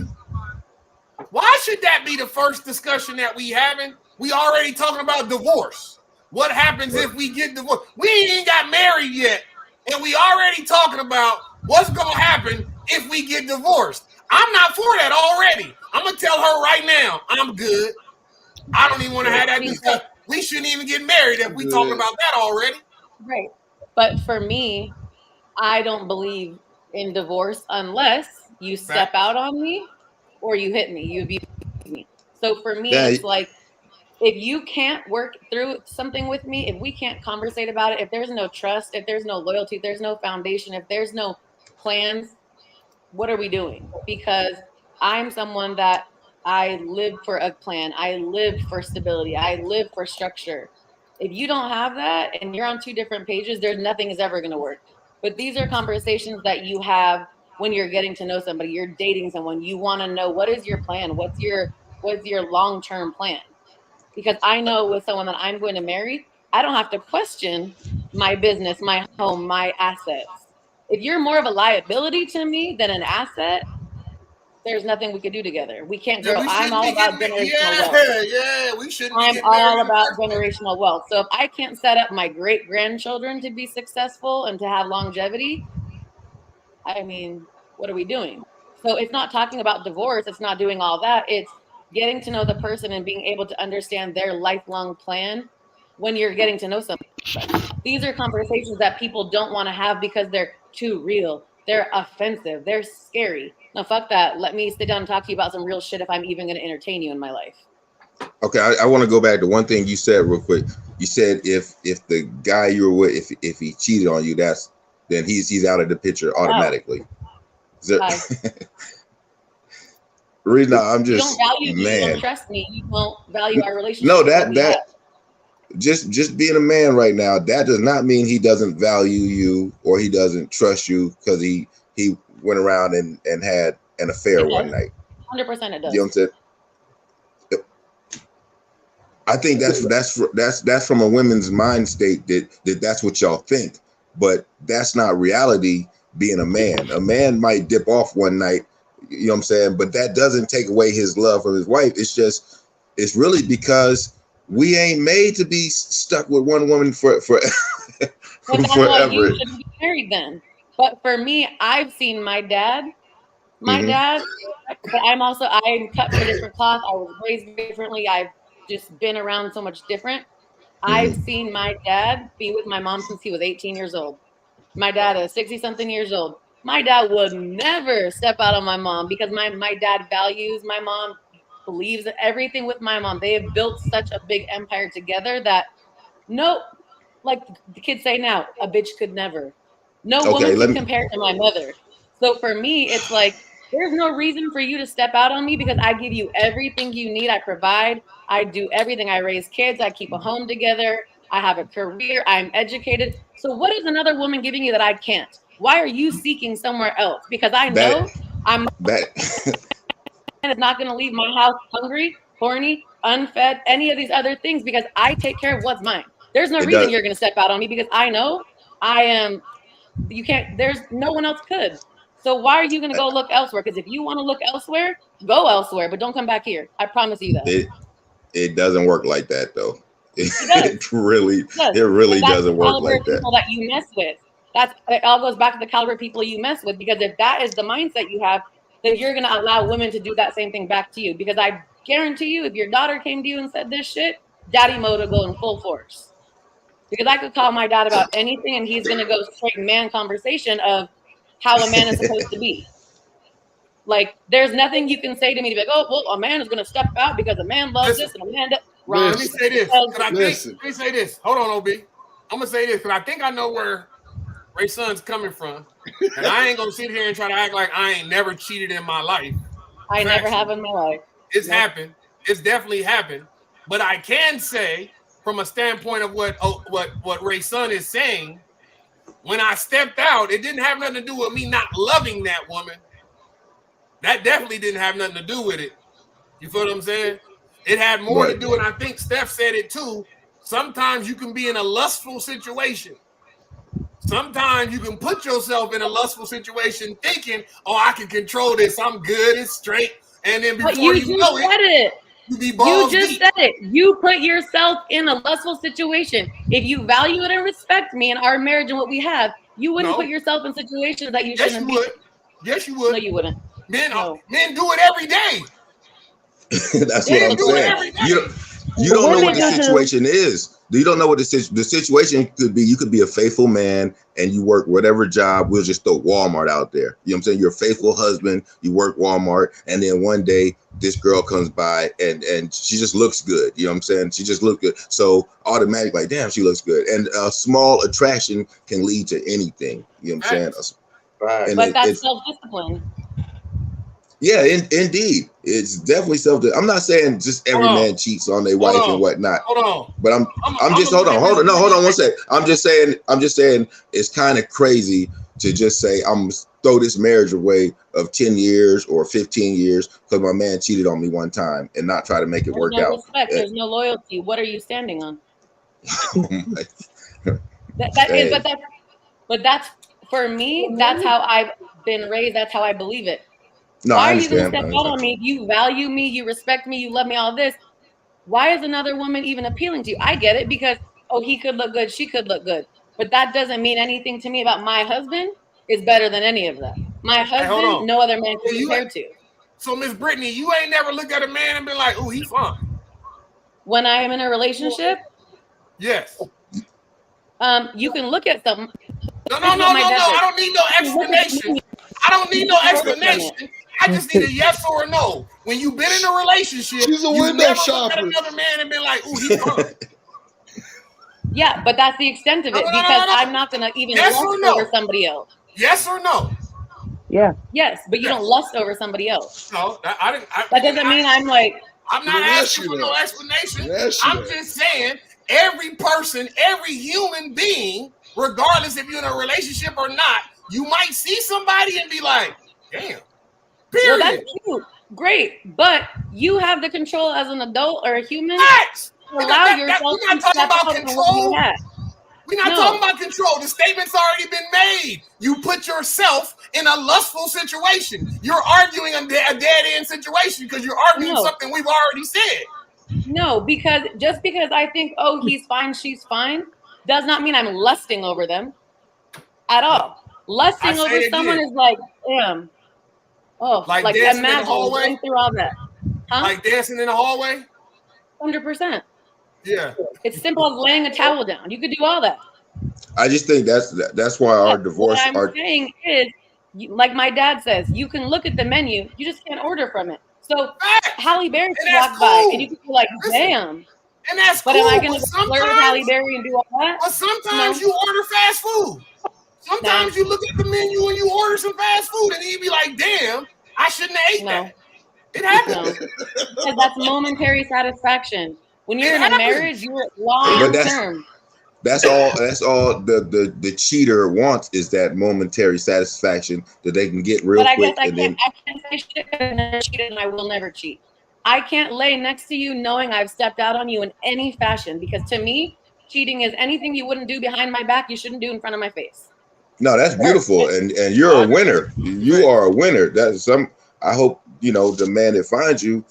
why should that be the first discussion that we having? We already talking about divorce. What happens if we get divorced? We ain't got married yet, and we already talking about what's gonna happen if we get divorced. I'm not for that already. I'm gonna tell her right now, I'm good. I don't even want to have that discussion. We shouldn't even get married if we talking about that already. Right. But for me, I don't believe in divorce unless you step out on me or you hit me, you abuse me. So for me, it's like, if you can't work through something with me, if we can't conversate about it, if there's no trust, if there's no loyalty, if there's no foundation, if there's no plans, what are we doing? Because I'm someone that I live for a plan. I live for stability. I live for structure. If you don't have that and you're on two different pages, there's nothing is ever going to work. But these are conversations that you have when you're getting to know somebody, you're dating someone. You want to know, what is your plan? What's your long-term plan? Because I know with someone that I'm going to marry, I don't have to question my business, my home, my assets. If you're more of a liability to me than an asset, there's nothing we could do together. We can't grow. I'm all about generational wealth. Yeah, we shouldn't. I'm all about generational wealth. So if I can't set up my great grandchildren to be successful and to have longevity, I mean, what are we doing? So it's not talking about divorce. It's not doing all that. It's getting to know the person and being able to understand their lifelong plan when you're getting to know somebody. These are conversations that people don't want to have because they're too real. They're offensive. They're scary. No, fuck that. Let me sit down and talk to you about some real shit if I'm even going to entertain you in my life. Okay, I want to go back to one thing you said real quick. You said if the guy you were with, if he cheated on you, then he's out of the picture automatically. Wow. Reason I'm just, you don't value me, you don't trust me, you don't value our relationship. No, that just being a man right now, that does not mean he doesn't value you or he doesn't trust you because he went around and had an affair one night. 100% it does. You know what I'm saying? I think that's from a women's mind state that's what y'all think, but that's not reality. Being a man might dip off one night, you know what I'm saying, but that doesn't take away his love for his wife. It's really because we ain't made to be stuck with one woman for forever. You should be married then. But for me, I've seen my dad, but I'm cut from a different cloth. I was raised differently. I've just been around so much different. I've seen my dad be with my mom since he was 18 years old. My dad is 60-something years old. My dad would never step out on my mom because my dad values my mom, believes in everything with my mom. They have built such a big empire together that like the kids say now, a bitch could never. No woman can compare to my mother. So for me, it's like, there's no reason for you to step out on me because I give you everything you need. I provide. I do everything. I raise kids. I keep a home together. I have a career. I'm educated. So what is another woman giving you that I can't? Why are you seeking somewhere else? Because I know I'm not going to leave my house hungry, horny, unfed, any of these other things because I take care of what's mine. There's no reason you're going to step out on me because I know I am. You can't. There's no one else could. So why are you going to go look elsewhere? Because if you want to look elsewhere, go elsewhere, but don't come back here. I promise you that. It doesn't work like that though. It really doesn't work like that. People that you mess with. It all goes back to the caliber of people you mess with. Because if that is the mindset you have, then you're going to allow women to do that same thing back to you. Because I guarantee you, if your daughter came to you and said this shit, daddy mode will go in full force. Because I could call my dad about anything and he's going to go straight man conversation of how a man is supposed to be. Like, there's nothing you can say to me to be like, oh, well, a man is going to step out because a man loves this and a man does. Wrong. Let me say this. Let me say this. Hold on, OB. I'm going to say this because I think I know where Ray Son's coming from. And I ain't going to sit here and try to act like I ain't never cheated in my life. I never have in my life. It's happened. It's definitely happened. But I can say, from a standpoint of what Ray Son is saying, when I stepped out, it didn't have nothing to do with me not loving that woman. That definitely didn't have nothing to do with it. You feel what I'm saying? It had more to do, and I think Steph said it too. Sometimes you can be in a lustful situation. Sometimes you can put yourself in a lustful situation thinking, oh, I can control this. I'm good. It's straight. And then before you know it, you be balls deep. Said it. You put yourself in a lustful situation. If you value it and respect me and our marriage and what we have, you wouldn't put yourself in situations that you shouldn't be. Yes, you would. No, you wouldn't. Men do it every day. That's what I'm saying. You don't know what the situation is. You don't know what the situation could be. You could be a faithful man and you work whatever job. We'll just throw Walmart out there. You know what I'm saying? You're a faithful husband. You work Walmart. And then one day this girl comes by and she just looks good. You know what I'm saying? She just looks good. So automatically, like, damn, she looks good. And a small attraction can lead to anything. You know what I'm saying? Right. But that's self-discipline. Yeah, indeed. It's definitely something. I'm not saying just every man cheats on their wife and whatnot. Hold on. But I'm just hold on one second. I'm just saying it's kind of crazy to just say I'm gonna throw this marriage away of 10 years or 15 years because my man cheated on me one time and not try to make it work out. Respect. There's no loyalty. What are you standing on? But that's for me, that's how I've been raised, that's how I believe it. No, why are you going to step out on me? You value me, you respect me, you love me, all this. Why is another woman even appealing to you? I get it because, oh, he could look good, she could look good. But that doesn't mean anything to me about my husband is better than any of that. My husband, no other man can compare to. So, Miss Brittany, you ain't never looked at a man and been like, oh, he's fine. When I am in a relationship? Yes. You can look at something. No. I don't need no explanation. I just need a yes or a no. When you've been in a relationship, she's a window shopper. At another man and been like, "Ooh, he's fine." Yeah, but that's the extent of it because I'm not gonna even lust over somebody else. Yes or no? Yeah. Yes, but you don't lust over somebody else. No, that doesn't mean I'm like. I'm not asking for no explanation. I'm just saying every person, every human being, regardless if you're in a relationship or not, you might see somebody and be like, "Damn." Period. Well, that's cute. Great. But you have the control as an adult or a human Facts. to allow yourself we're not talking about control. We're not talking about control. The statement's already been made. You put yourself in a lustful situation. You're arguing a dead-end situation because you're arguing something we've already said. No, because just because I think, oh, he's fine, she's fine, does not mean I'm lusting over them at all. Lusting over someone is like, damn. Oh, like imagine going through all that. Huh? Like dancing in the hallway? 100%. Yeah. It's simple as laying a towel down. You could do all that. I just think that's why our divorce. What I'm saying is, like my dad says, you can look at the menu, you just can't order from it. So Halle Berry can walk by and you can be like, damn. And that's but cool. Am I going to flirt with Halle Berry and do all that? But sometimes you order fast food. Sometimes you look at the menu and you order some fast food and you be like, damn, I shouldn't have ate that. It happens. Because that's momentary satisfaction. When you're in a marriage, you're long term. That's all the cheater wants is that momentary satisfaction that they can get real But I quick. guess I And then can't say shit because I've never cheated and I will never cheat. I can't lay next to you knowing I've stepped out on you in any fashion, because to me, cheating is anything you wouldn't do behind my back, you shouldn't do in front of my face. no, that's beautiful. And you're a winner. You are a winner. That's I hope, you know, the man that finds you,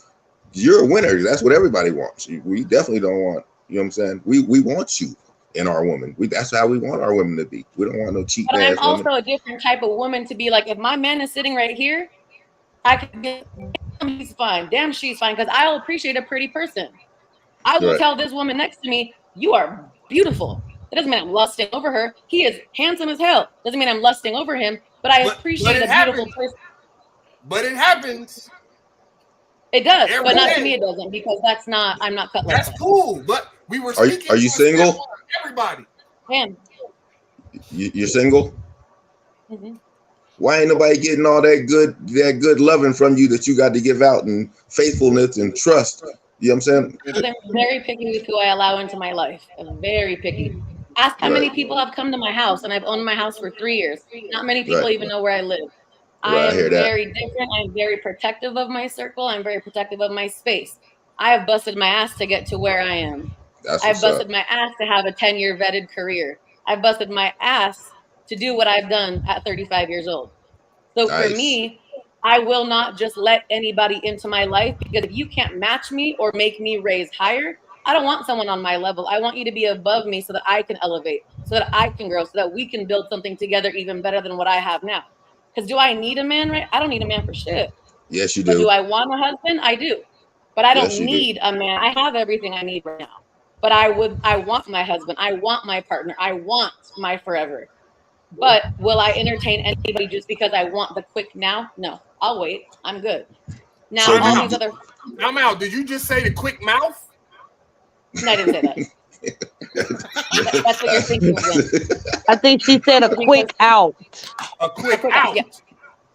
you're a winner. That's what everybody wants. We definitely don't want, you know what I'm saying? We want you in our woman. That's how we want our women to be. We don't want no cheating But I'm ass also women. a different type of woman to be like, if my man is sitting right here, I could be, damn, he's fine. Damn, she's fine. Because I'll appreciate a pretty person. I will Right. tell this woman next to me, you are beautiful. It doesn't mean I'm lusting over her. He is handsome as hell. Doesn't mean I'm lusting over him, but I appreciate it a beautiful person. But it happens. It does, Every but not to day. me. It doesn't, because I'm not cut like That's that. cool. But we were Are speaking. you to single? Everybody. Man. You're single? Mm-hmm. Why ain't nobody getting all that good loving from you that you got to give out, and faithfulness and trust? You know what I'm saying? Because I'm very picky with who I allow into my life. I'm very picky. Ask how many people have come to my house, and I've owned my house for 3 years. Not many people Right. even know where I live. I Right, I am hear that. very different. I'm very protective of my circle. I'm very protective of my space. I have busted my ass to get to where I am. That's I've what's busted up. my ass to have a 10-year vetted career. I've busted my ass to do what I've done at 35 years old. So for Nice. me, I will not just let anybody into my life, because if you can't match me or make me raise higher, I don't want someone on my level. I want you to be above me so that I can elevate, so that I can grow, so that we can build something together even better than what I have now. Because do I need a man? Right? I don't need a man for shit. Yes, you But do. do I want a husband? I do. But I don't Yes, you do. need a man. I have everything I need right now. But I want my husband. I want my partner. I want my forever. But will I entertain anybody just because I want the quick now? No, I'll wait. I'm good. Now, So all do these other. I'm out. Did you just say the quick mouth? No, I didn't say that. That's what you're thinking of. I think she said a quick out. A quick quick out. out, yeah.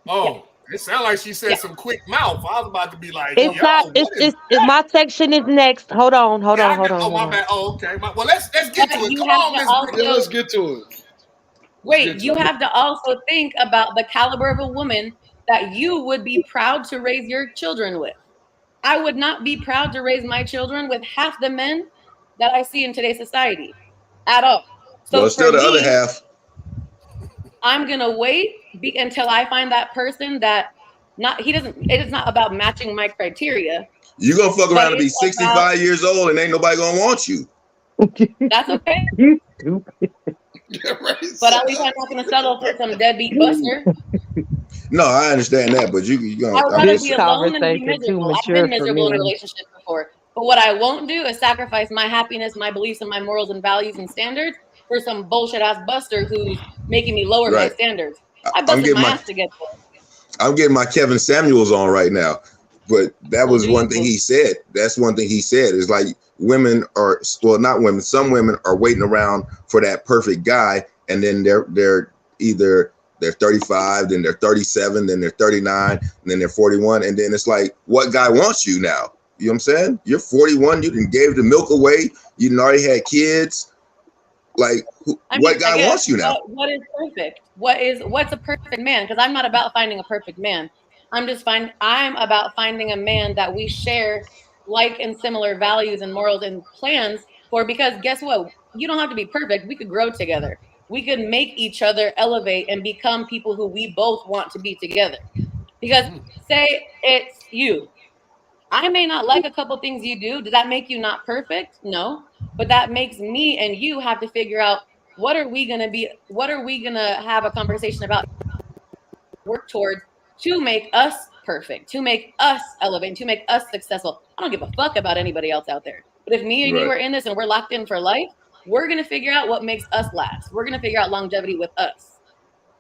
Oh, it sounded like she said Yeah. some quick mouth. I was about to be like, It's yo, not. what is My section is next. Hold on. Yeah, I got- Hold Oh, my on. bad. Oh, okay. Well, let's get to But it. you Come have on, to Miss also- Brittany. Yeah, let's get to it. Wait, you have to also think about the caliber of a woman that you would be proud to raise your children with. I would not be proud to raise my children with half the men that I see in today's society at all. So Well, still for the other me, half. I'm gonna wait until I find that person that it is not about matching my criteria. You gonna fuck around and be it's 65 years old and ain't nobody gonna want you. That's okay. You stupid. But at least I'm not gonna settle for some deadbeat buster. No, I understand that, but you I gonna. would I'm rather just, be alone than be conversation too miserable. I've mature been for miserable in a me. relationship before. But what I won't do is sacrifice my happiness, my beliefs, and my morals and values and standards for some bullshit ass buster who's making me lower my Right. standards. I I'm busted getting my my ass to get there. I'm getting my Kevin Samuels on right now. But that was do one you, thing boo? he said. That's one thing he said is like women are, well, not women. Some women are waiting around for that perfect guy, and then they're either they're 35, then they're 37, then they're 39, and then they're 41, and then it's like, what guy wants you now? You know what I'm saying? You're 41. You done gave the milk away. You done already had kids. Like, what guy I wants you now? What is perfect? What's a perfect man? Because I'm not about finding a perfect man. I'm about finding a man that we share like and similar values and morals and plans for, because guess what? You don't have to be perfect. We could grow together. We could make each other elevate and become people who we both want to be together. Because say it's you. I may not like a couple things you do. Does that make you not perfect? No. But that makes me and you have to figure out what are we going to have a conversation about, work towards, to make us perfect, to make us elevate, to make us successful. I don't give a fuck about anybody else out there. But if me and you are in this and we're locked in for life, we're going to figure out what makes us last. We're going to figure out longevity with us.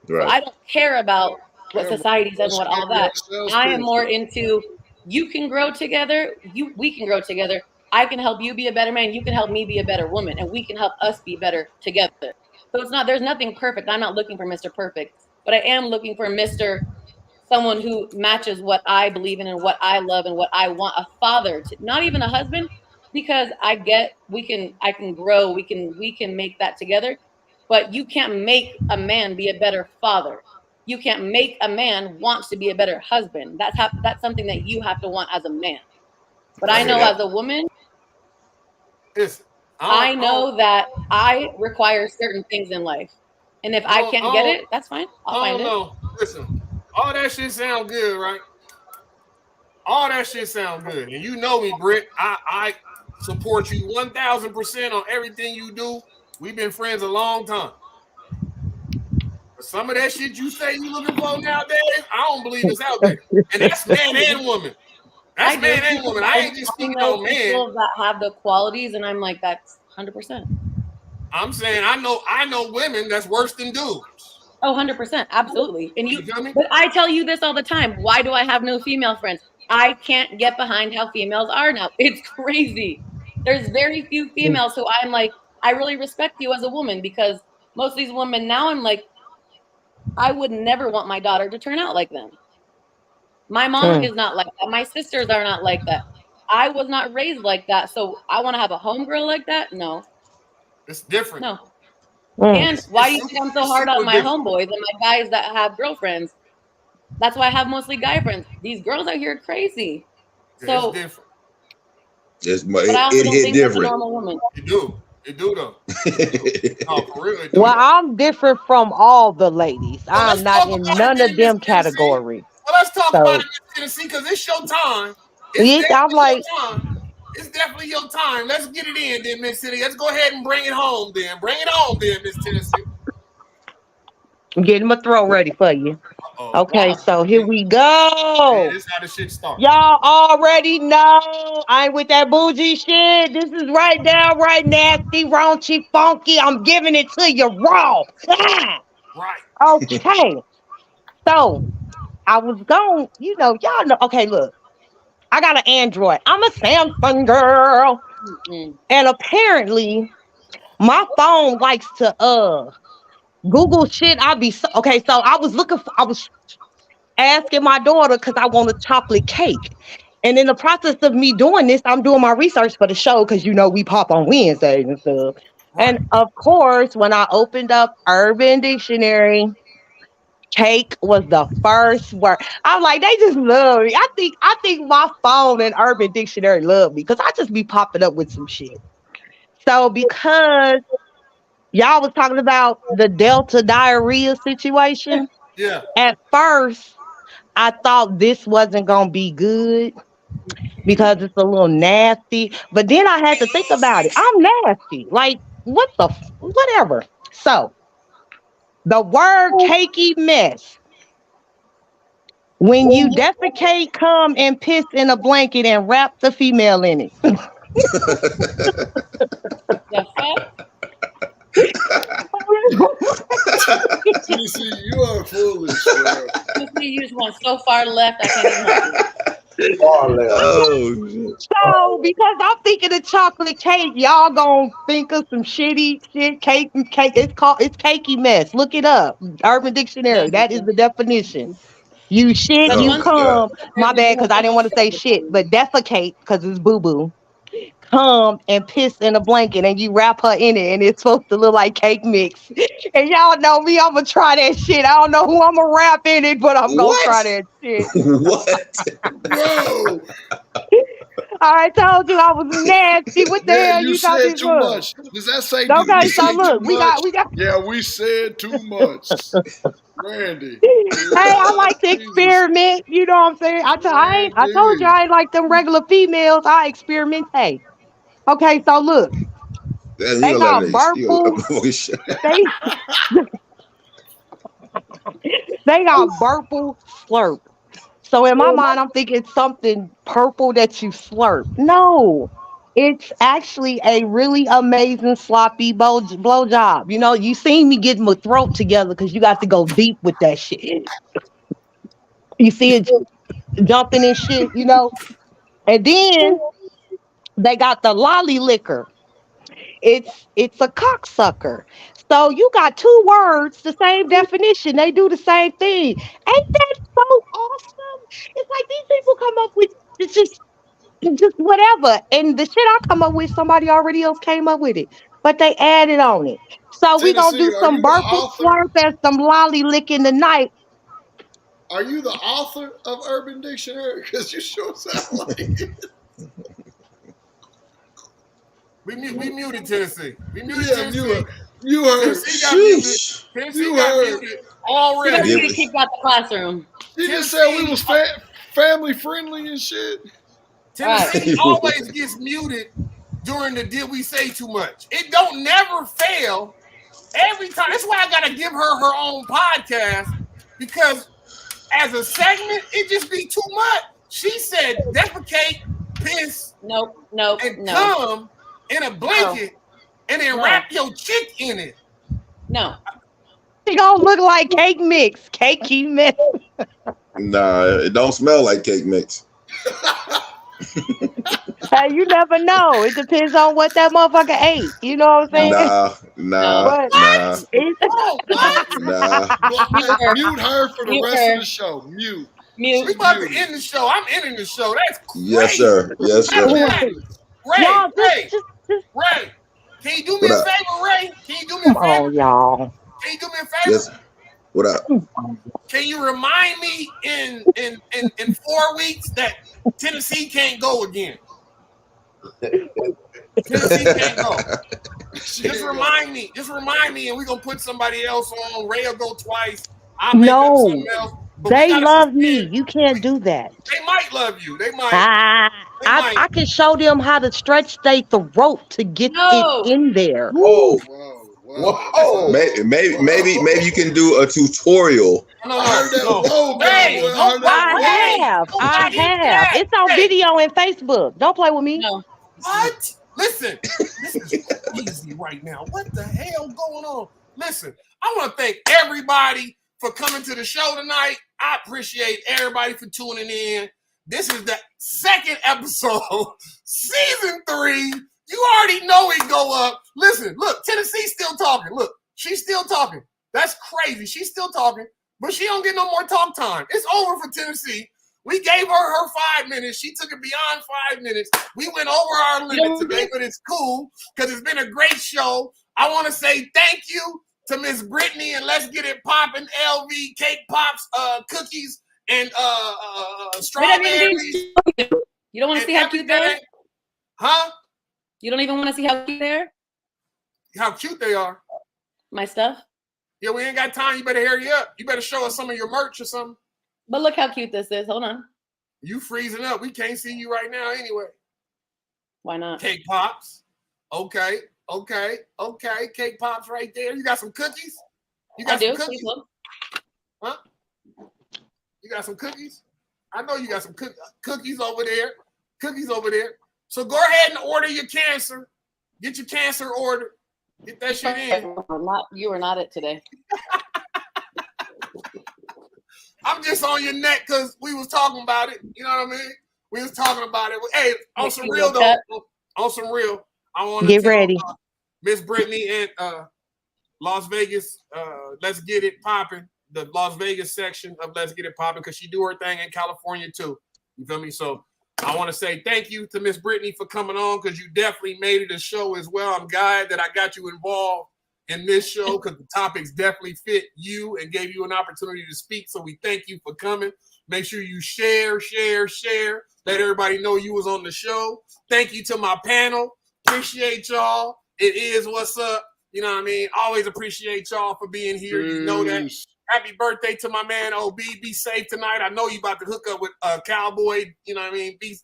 Right. So I don't care about what society says and what all that. I am more into, you can grow together. We can grow together. I can help you be a better man. You can help me be a better woman, and we can help us be better together. So there's nothing perfect. I'm not looking for Mr. Perfect, but I am looking for someone who matches what I believe in and what I love and what I want. A father, not even a husband, because I can grow, we can make that together, but you can't make a man be a better father. You can't make a man want to be a better husband. That's something that you have to want as a man. But I know as a woman, Listen, I know that I require certain things in life. And if I can't get it, that's fine. I'll find it. Listen, all that shit sound good, right? All that shit sound good. And you know me, Britt. I support you 1,000% on everything you do. We've been friends a long time. But some of that shit you say you looking for nowadays, I don't believe it's out there. And that's man and woman. That's man and woman. I ain't just speaking on man. People that have the qualities, and I'm like, that's 100%. I'm saying I know women that's worse than dudes. Oh, 100%. Absolutely. And but I tell you this all the time. Why do I have no female friends? I can't get behind how females are now. It's crazy. There's very few females who I'm like, I really respect you as a woman, because most of these women now, I'm like, I would never want my daughter to turn out like them. My mom is not like that. My sisters are not like that. I was not raised like that. So I want to have a homegirl like that? No. It's different. No. And why do you think I'm so hard on my homeboys and my guys that have girlfriends? That's why I have mostly guy friends. These girls out here are crazy. So it's different. But I also don't think that's a normal woman. It do though. No, for real. Well, I'm different from all the ladies. I'm not in none of them categories. Well, let's talk about it in Tennessee, because it's your time. It's definitely your time. Let's get it in then, Miss City. Let's go ahead and bring it home then. Bring it home then, Miss Tennessee. I'm getting my throat ready for you. Okay, so here we go. Yeah, this is how the shit starts. Y'all already know I ain't with that bougie shit. This is right down, right nasty, raunchy, funky. I'm giving it to you raw. Right. Okay. So I was going, y'all know. Okay, look. I got an Android. I'm a Samsung girl. And apparently my phone likes to Google shit. So I was asking my daughter because I want a chocolate cake. And in the process of me doing this, I'm doing my research for the show, because we pop on Wednesdays and stuff. And of course, when I opened up Urban Dictionary, cake was the first word. I'm like, they just love me. I think my phone and Urban Dictionary love me, because I just be popping up with some shit. So because y'all was talking about the Delta diarrhea situation. Yeah. At first, I thought this wasn't going to be good because it's a little nasty. But then I had to think about it. I'm nasty. Like, whatever. So, the word cakey mess. When you defecate, come, and piss in a blanket and wrap the female in it. You are foolish, bro. You just went so far left, I can't even help you. Far left. So, because I'm thinking of chocolate cake, y'all gonna think of some shitty shit. Cake. It's cakey mess. Look it up. Urban Dictionary. That is the definition. You shit, you come. My bad, because I didn't want to say shit, but defecate, because it's boo boo. Come and piss in a blanket, and you wrap her in it, and it's supposed to look like cake mix. And y'all know me, I'm gonna try that shit. I don't know who I'm gonna wrap in it, but I'm gonna try that shit. What? Bro, I told you I was nasty. What the hell you talking said too about? much. Does that say? Okay, so look, we got. Yeah, we said too much, Randy. Hey, I like to experiment. You know what I'm saying? I told you I ain't like them regular females. I experiment. Hey. Okay, so look. They got Burple. They got Burple Slurp. So in my mind, I'm thinking something purple that you slurp. No, it's actually a really amazing sloppy blow job. You seen me get my throat together because you got to go deep with that shit. You see it jumping and shit, And then they got the lolly liquor. It's a cocksucker. So you got two words, the same definition. They do the same thing. Ain't that so awesome? It's like these people come up with just just whatever. And the shit I come up with, somebody already else came up with it, but they added on it. So we gonna Tennessee, do are some you the burple author? slurp and some lolly licking tonight. Are you the author of Urban Dictionary? Because you sure sound like it. We muted Tennessee. We muted Yeah, Tennessee. you heard. Tennessee got muted. Sheesh. Tennessee You got heard. muted You already. guys Yeah. get kicked out the classroom. She just said we was family friendly and shit. Tennessee Right. always gets muted during the Did We Say Too Much? It don't never fail. Every time. That's why I gotta give her own podcast, because as a segment, it just be too much. She said defecate, piss, Nope. and come in a blanket and then No. wrap your chick in it. No. She gonna look like cake mix, cakey mix. Nah, it don't smell like cake mix. Hey, you never know. It depends on what that motherfucker ate. You know what I'm saying? Nah. But it's Oh, what? Nah. Mute her for the Mute rest her. of the show. Mute. We Mute. about to end the show. I'm ending the show. That's crazy. Yes, sir. Yes, That's sir. madness. Ray, y'all Ray, just Ray. Can you do me What a up? favor, Ray? Can you do me a come favor? on, y'all. Can you do me a favor? Yes. What up? Can you remind me in 4 weeks that Tennessee can't go again? Tennessee can't go. Just remind me. Just remind me, and we're gonna put somebody else on. Ray will go twice. I'll make up No, something else. But we they gotta love me. suspend. You can't do that. They might love you. They might. I can show them how to stretch their throat to get No. it in there. Whoa. Whoa. Maybe you can do a tutorial. No, I heard that. no. Whoa, Hey, boy, don't play I with me. have. Don't I play with have. that. It's on Hey, video and Facebook. Don't play with me. No. What? Listen, this is crazy right now. What the hell going on? Listen, I want to thank everybody for coming to the show tonight. I appreciate everybody for tuning in. This is the second episode, season 3. You already know it go up. Listen, look, Tennessee's still talking. Look, she's still talking. That's crazy. She's still talking, but she don't get no more talk time. It's over for Tennessee. We gave her 5 minutes. She took it beyond 5 minutes. We went over our limit today, but it's cool because it's been a great show. I want to say thank you to Miss Brittany and Let's Get It Poppin' LV Cake Pops, cookies, and strawberries. You don't want to see how cute they are? Huh? You don't even want to see how cute they are? How cute they are. My stuff? Yeah, we ain't got time. You better hurry up. You better show us some of your merch or something. But look how cute this is. Hold on. You freezing up. We can't see you right now anyway. Why not? Cake Pops. Okay. Cake Pops right there. You got some cookies? You got I some do. cookies? Huh? You got some cookies? I know you got some cookies over there. Cookies over there. So go ahead and order your cancer. Get your cancer order. Get that shit in. You are not it today. I'm just on your neck because we was talking about it. You know what I mean? We was talking about it. Hey, on some real though. On some real. I want to Get ready. Miss Brittany and Las Vegas. Let's Get It Poppin'. The Las Vegas section of Let's Get It Poppin' because she do her thing in California too. You feel me? So I want to say thank you to Miss Brittany for coming on because you definitely made it a show as well. I'm glad that I got you involved in this show because the topics definitely fit you and gave you an opportunity to speak. So we thank you for coming. Make sure you share. Let everybody know you was on the show. Thank you to my panel. Appreciate y'all. It is what's up. You know what I mean? Always appreciate y'all for being here. You know that. Happy birthday to my man OB. Be safe tonight. I know you about to hook up with a cowboy. You know what I mean? Be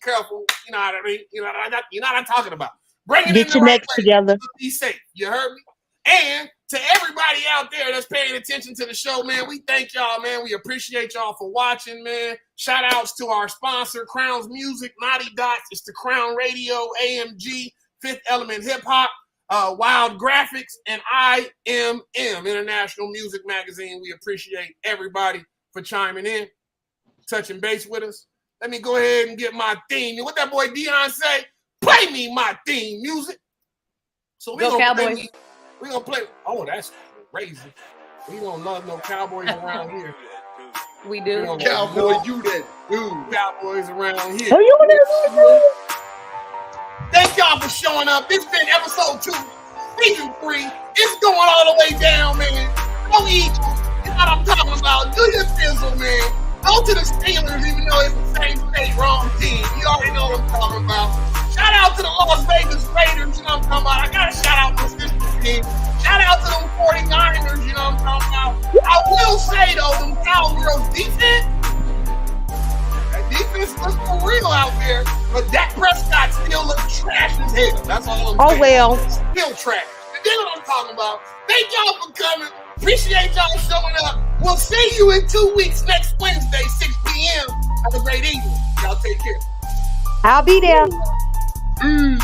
careful. You know what I mean? You know what I'm talking about. Bring it Get in your the right necks place. together. Be safe. You heard me? And to everybody out there that's paying attention to the show, man, we thank y'all, man. We appreciate y'all for watching, man. Shout outs to our sponsor, Crown's Music, Naughty Dots. It's the Crown Radio, AMG, Fifth Element Hip Hop, Wild Graphics, and IMM, International Music Magazine. We appreciate everybody for chiming in, touching base with us. Let me go ahead and get my theme. What that boy Dion say? Play me my theme music. So we Go Cowboys. We're gonna play. Oh, that's crazy. We don't love no Cowboys around here. We do. No, Cowboy, no you that dude. Cowboys around here. Oh, you want Thank y'all for showing up. This been episode 2, season 3. It's going all the way down, man. Go Eagles. You know what I'm talking about. Do your fizzle, man. Go to the Steelers, even though it's the same state, wrong team. You already know what I'm talking about. Shout out to the Las Vegas Raiders, you know what I'm talking about. I gotta shout out my sister team. Shout out to them 49ers, you know what I'm talking about. I will say though, them Cowgirls defense, that defense looks for real out there, but Dak Prescott still looks trash as hell. That's all I'm saying. Oh, well. Still trash. You know what I'm talking about. Thank y'all for coming. Appreciate y'all showing up. We'll see you in 2 weeks next Wednesday, 6 p.m. Have a great evening. Y'all take care. I'll be there. Mm.